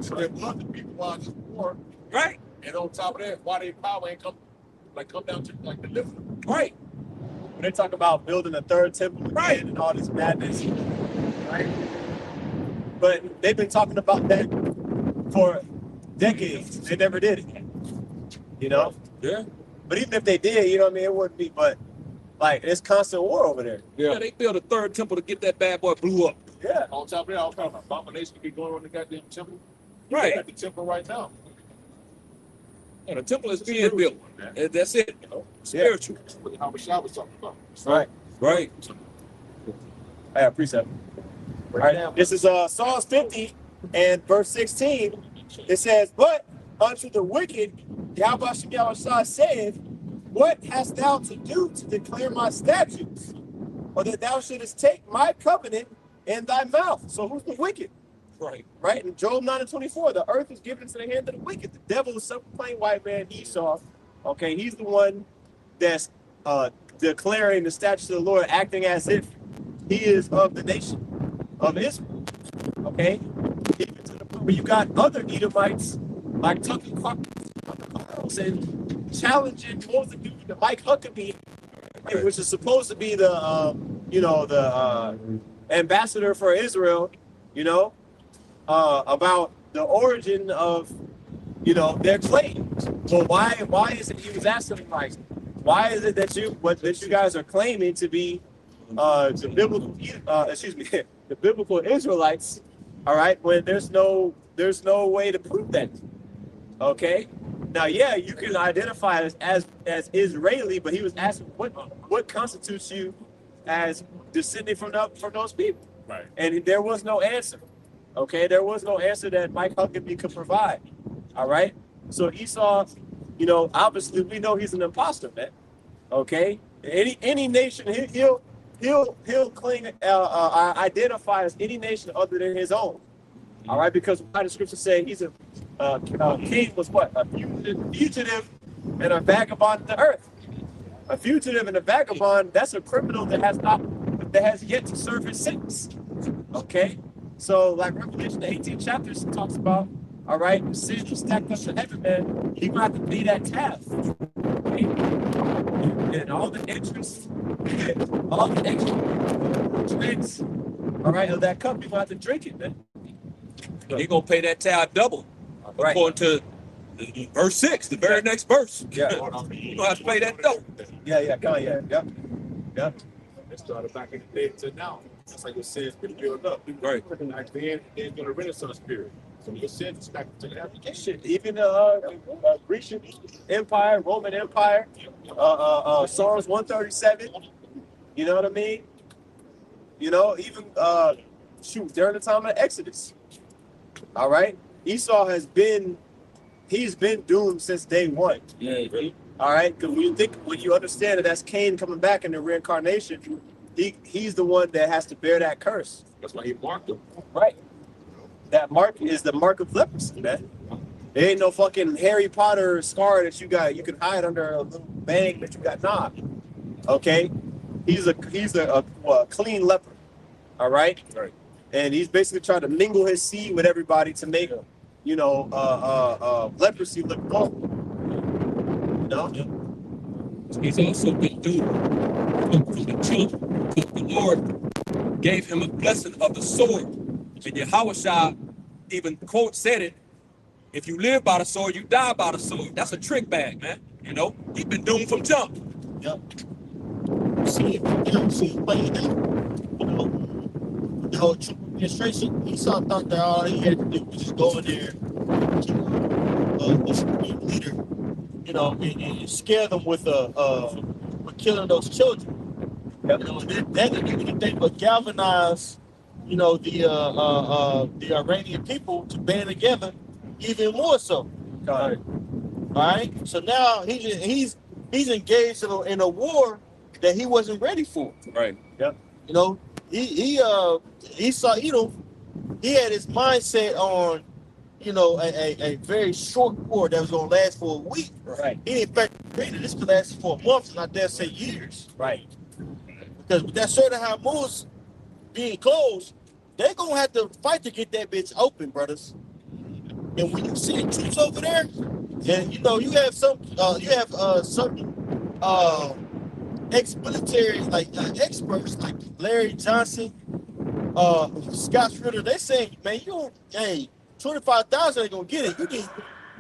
So they want the people while this war, Right, and on top of that, why their power ain't come down to deliver. right. When they talk about building a third temple again Right. and all this madness, right? But they've been talking about that for decades. They never did it. Yeah. But even if they did, it wouldn't be. But like, it's constant war over there. Yeah, they built a third temple to get that bad boy blew up. Yeah. On top of that, all kind of abomination be going on in the goddamn temple. Right. At the temple right now. And the temple is being built. And that's it. Spiritual. That's what how Michelle was talking about. Right. Right. I have precept. All right. This is Psalms 50 and verse 16. It says, "But unto the wicked, Yahweh Shai saith, what hast thou to do to declare my statutes? or that thou shouldest take my covenant in thy mouth. So who's the wicked? Right. Right? In Job 9:24, the earth is given into the hand of the wicked. The devil is some plain white man, Esau. Okay, he's the one that's declaring the statutes of the Lord, acting as if he is of the nation of Israel. Okay? Even to the point where you got other Edomites like Tucker Carlson challenging what was the dude, the Mike Huckabee, which is supposed to be the ambassador for Israel, about the origin of their claims. Well, why is it he was asking him, like, why is it that you guys are claiming to be the biblical Israelites, all right, when there's no way to prove that. Okay? Now, yeah, you can identify as Israeli, but he was asking what constitutes you as descending from those people. Right. And there was no answer. Okay, there was no answer that Mike Huckabee could provide. All right. So Esau, obviously we know he's an imposter, man. Okay. Any nation, he'll cling, identify as any nation other than his own. All right, because why the scripture say he's a king was what? A fugitive and a vagabond of the earth. A fugitive and a vagabond, that's a criminal that has yet to serve his sentence. Okay. So, like Revelation, the 18th chapter talks about, all right, sin was stacked up to heaven, man. You're going to have to pay that tab. Okay? And all the interest, all the extra drinks, all right, of that cup, you're going to have to drink it, man. You're going to pay that tab double. Right. According to verse 6, the very next verse. Yeah. You're going to have to pay that double. Yeah. It started back in the day to now. That's like your sins been built up. Right. Like then there's been a Renaissance period. So your sins is back to the application. Even Grecian Empire, Roman Empire, Psalms 137. You know what I mean? Even during the time of the Exodus. All right, Esau he's been doomed since day one. Yeah. All right, because when you understand that that's Cain coming back in the reincarnation, he's the one that has to bear that curse. That's why he marked them. Right. That mark is the mark of leprosy, man. There ain't no fucking Harry Potter scar that you can hide under a little bang that you got. Nah. Okay. He's a clean leper. All right. Right. And he's basically trying to mingle his seed with everybody to make leprosy look normal. He's also been doomed from the children. The Lord gave him a blessing of the sword. And Yahushua even said it, if you live by the sword, you die by the sword. That's a trick bag, man. He's been doomed from jump. Yep. See, playing out. The whole troop administration, Esau thought that all he had to do was just go in there to the leader, and scare them with killing those children. That didn't do anything but galvanize, the Iranian people to band together even more so. Got it. All right. So now he's engaged in a war that he wasn't ready for. Right. Yep. He saw, he had his mindset on, a very short war that was going to last for a week. Right. He in fact created this could last for months, and I dare say years. Right. Because with that Strait of Hormuz being closed, they're going to have to fight to get that bitch open, brothers. And when you see the troops over there, and you have certain ex-military experts like Larry Johnson, Scott Schroeder, they saying, man, 25,000 ain't gonna get it.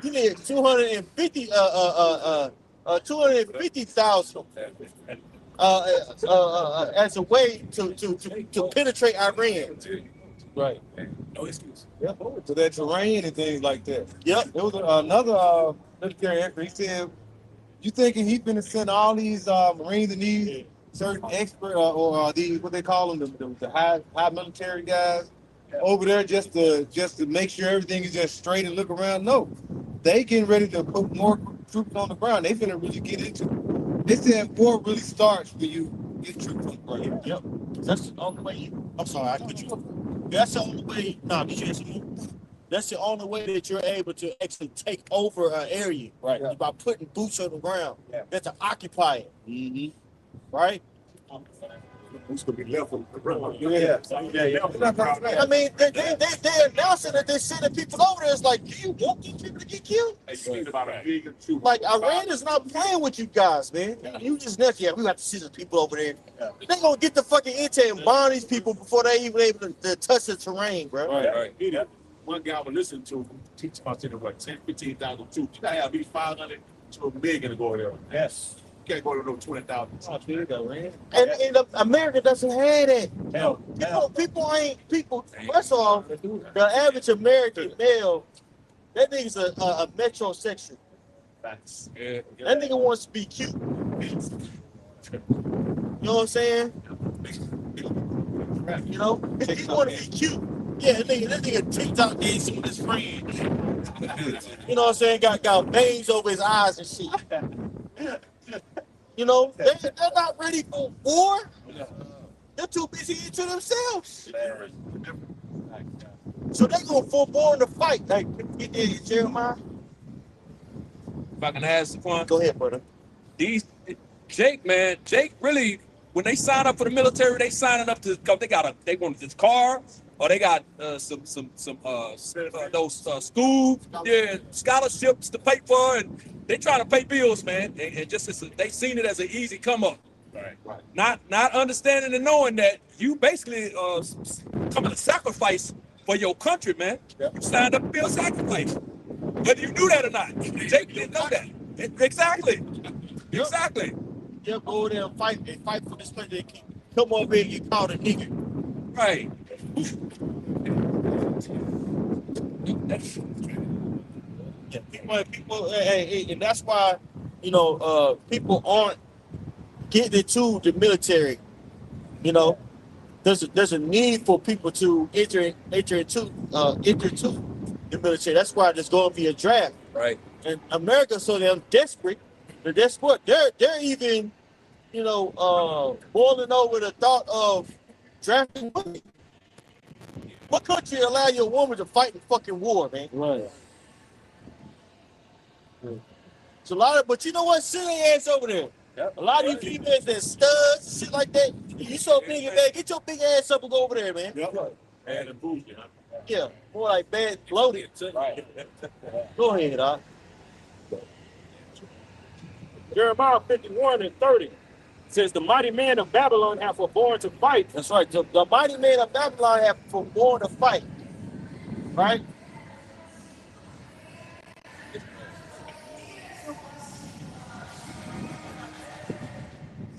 You need 250,000 as a way to penetrate Iran. Right. No excuse. Yeah, to that terrain and things like that. Yep. There was another military expert. He said, "You thinking he's gonna send all these Marines and these certain expert or these what they call them the high military guys over there just to make sure everything is just straight and look around? No, they getting ready to put more troops on the ground. They finna really get into it. They said war really starts when you get truth. Right. Yep. That's the only way. I'm sorry, I put you up. That's the only way. No, did you answer me? That's the only way that you're able to actually take over an area. Right. Is by putting boots on the ground. Yeah. That's to occupy it. Mm-hmm. Right. Who's gonna be left with the ground? Yeah. I mean, they're announcing that they're sending people over there. It's like, do you want these people to get killed? Like, Iran is not playing with you guys, man. You just nuts. Yeah, we got to send some people over there. They're going to get the fucking intel and bomb these people before they even able to touch the terrain, bro. Right. One guy I would listen to teach about 10, 15,000 troops. You gotta have at least 500 to a million to go there. Yes. You can't go to no 20,000. Oh, there you go, man. And America doesn't have that. People ain't. First off, the average American male, that nigga's a metrosexual. Facts. Yeah. That nigga wants to be cute. You know what I'm saying? You know, he want to be cute. Yeah, that nigga TikTok dancing with his friends. You know what I'm saying? Got veins over his eyes and shit. You know, they're not ready for war. They're too busy into themselves. So they gonna forborn the fight. Like, Jeremiah. If I can ask one. Go ahead, brother. Jake really, when they sign up for the military, they signing up to, cause they want this car, or they got some school scholarships to pay for, and they trying to pay bills, man. And just they seen it as an easy come up. Right. Not understanding and knowing that you basically coming to sacrifice for your country, man. Yep. You signed up to be a sacrifice, whether you knew that or not. Jake didn't know that. Exactly. Yep. Exactly. They'll go over there and fight for this country. Come over here and get called a nigga. Right. Yeah, people, and that's why, you know, people aren't getting into the military. You know, there's a need for people to enter into the military. That's why there's going to be a draft. Right. And America, so they're desperate. They're desperate. They're even, you know, boiling over the thought of drafting women. What country allow your woman to fight in fucking war, man? Right. It's a lot of, but you know what? Send their ass over there. Yep. A lot of you females that studs, shit like that. You so big and bad, get your big ass up and go over there, man. Yep. And bougie, huh? Yeah, more like bad bloated. Right. Go ahead, Doc. Jeremiah 51:30 says, the mighty men of Babylon have forborne to fight. That's right. The mighty men of Babylon have forborne to fight. Right?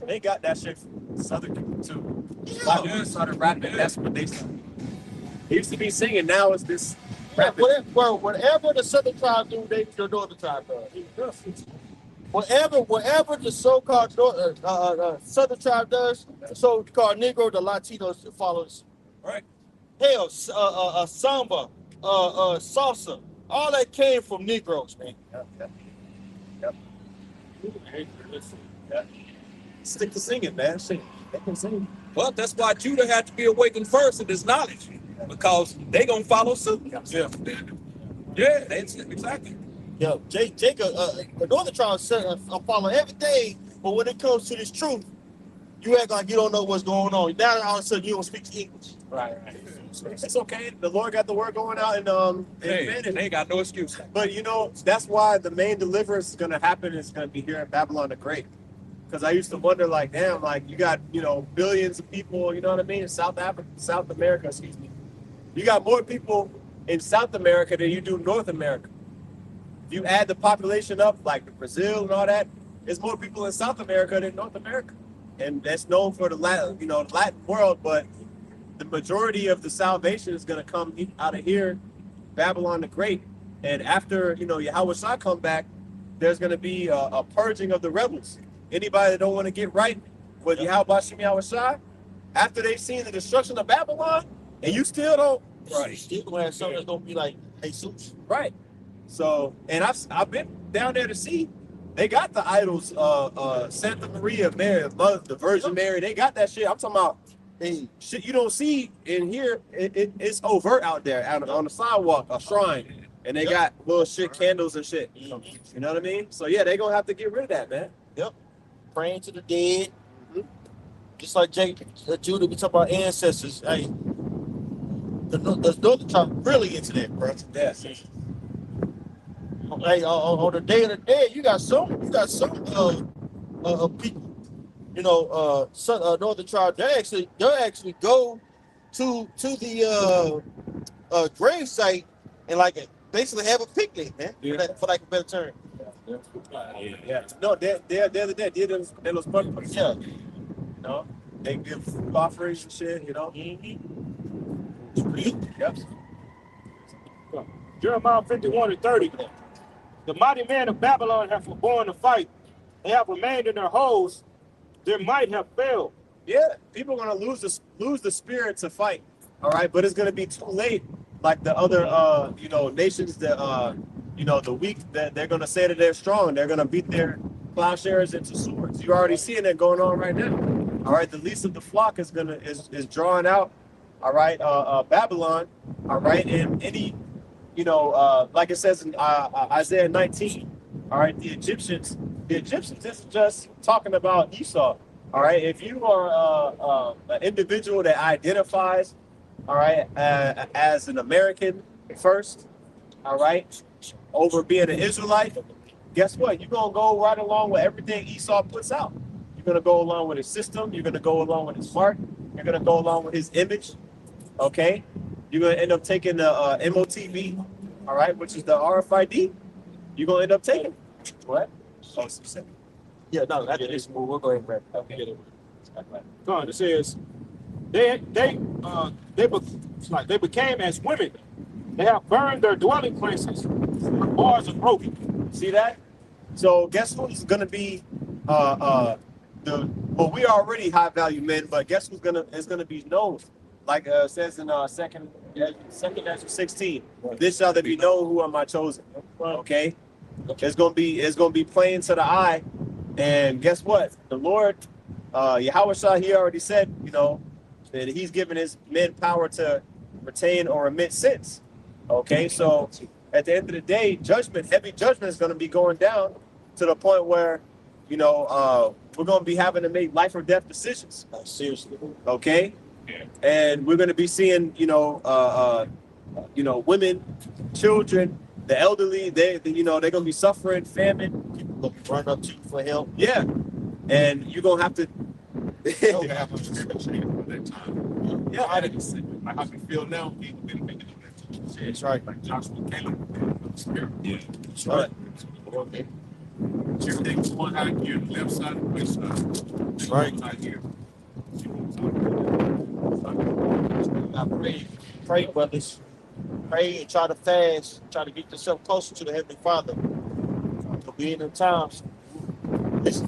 They got that shit from Southern people too. Yeah. When started rapping, that's what they started. They used to be singing, now it's this rapping. Whatever the Southern tribe do, the Northern tribe does. Whatever the so-called Southern tribe does, the so-called Negro, the Latinos follows. Right. Hell, samba, salsa, all that came from Negroes, man. Yep. Stick to singing, man. Sing. They can sing. Well, that's why Judah had to be awakened first in this knowledge, because they gonna follow suit. Yeah, that's exactly. Yo, Jacob, the Northern tribe follow everything, but when it comes to this truth, you act like you don't know what's going on. Now all of a sudden you don't speak English. Right. It's okay. The Lord got the word going out, and they ain't got no excuse. But you know, that's why the main deliverance is gonna happen. Is gonna be here in Babylon the Great. Because I used to wonder, like, damn, like you got, you know, billions of people, you know what I mean, in South America, excuse me. You got more people in South America than you do North America. If you add the population up, like Brazil and all that, there's more people in South America than North America. And that's known for the Latin world, but the majority of the salvation is going to come out of here, Babylon the Great. And after, you know, Yahweh Shai come back, there's going to be a purging of the rebels. Anybody that don't want to get right with Yahweh Shai, after they've seen the destruction of Babylon, and you still don't, right? Still gonna have something that's gonna be like Jesus, right? So, and I've been down there to see, They got the idols, Santa Maria, Mary, Mother, the Virgin Mary. They got that shit. I'm talking about shit you don't see in here. It's overt out there, on the sidewalk, a shrine, and they got little shit, candles and shit. You know what I mean? So yeah, they gonna have to get rid of that, man. Yep. Praying to the dead. Just like Judah, we talk about ancestors. Hey, the Northern tribe really into that, bro. Yes. Hey, on the Day of the Dead, you got some people, Northern tribe. They actually go to the grave site and basically have a picnic, man. For lack of a better term. Yeah. No, they're the dead. They're those purpose. Yeah. No, they give food offerings and shit. Yep. Jeremiah 51:30. The mighty men of Babylon have forborne to fight. They have remained in their holes. Their might have failed. Yeah, people are gonna lose the spirit to fight. All right, but it's gonna be too late. Like the other, nations that, the weak, that they're gonna say that they're strong. They're gonna beat their plowshares into swords. You're already seeing that going on right now. All right, the least of the flock is drawing out. All right, Babylon. All right, and any, like it says in Isaiah 19. All right, the Egyptians isn't just talking about Esau. All right, if you are an individual that identifies, all right, as an American first, all right, over being an Israelite, guess what? You're gonna go right along with everything Esau puts out. You're gonna go along with his system. You're gonna go along with his mark. You're gonna go along with his image. Okay, you're gonna end up taking the MOTV, all right, which is the RFID. You're gonna end up taking it. What? Oh, specific. Yeah, no, that's this. We'll go ahead and wrap it up. Okay. Go on, it says they became as women. They have burned their dwelling places. The bars are broken. See that? So guess who's gonna be we are already high value men, but guess who's gonna be known? Like it says in second Ezra 16, this shall they be known who are my chosen. Okay? It's gonna be plain to the eye. And guess what? The Lord, Yahweh Shah, he already said, that he's given his men power to retain or remit sins. Okay, so at the end of the day, heavy judgment is going to be going down to the point where, we're going to be having to make life or death decisions. Seriously. Okay, and we're going to be seeing, women, children, the elderly. They're going to be suffering famine. People going to be running up to you for help. Yeah, and you're going to have to. Yeah, I didn't see it. Like how we feel now, people didn't make it on that time. That's right. Like Joshua Caleb, the spirit. Yeah, That's right. Everything's one out here, the left side, the right side. That's right. Out here. Pray, brothers. Pray and try to fast. Try to get yourself closer to the Heavenly Father. Because we in them times. It's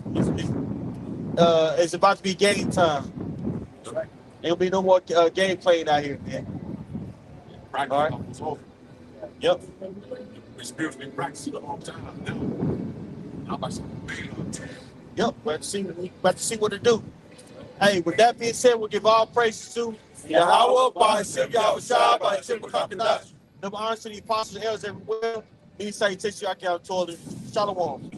about to be game time. There'll be no more game playing out here, man. Practice All right. was over. Yep. The spirit's been practicing the whole time. Now, I'm about to Yep. About to see what to do. Hey, with that being said, we'll give all praises to Yahweh, by Shem Yahweh Shai, by Shem Kakadash. Number honor to the apostles and elders everywhere. These salutations, y'all told it. Shalom.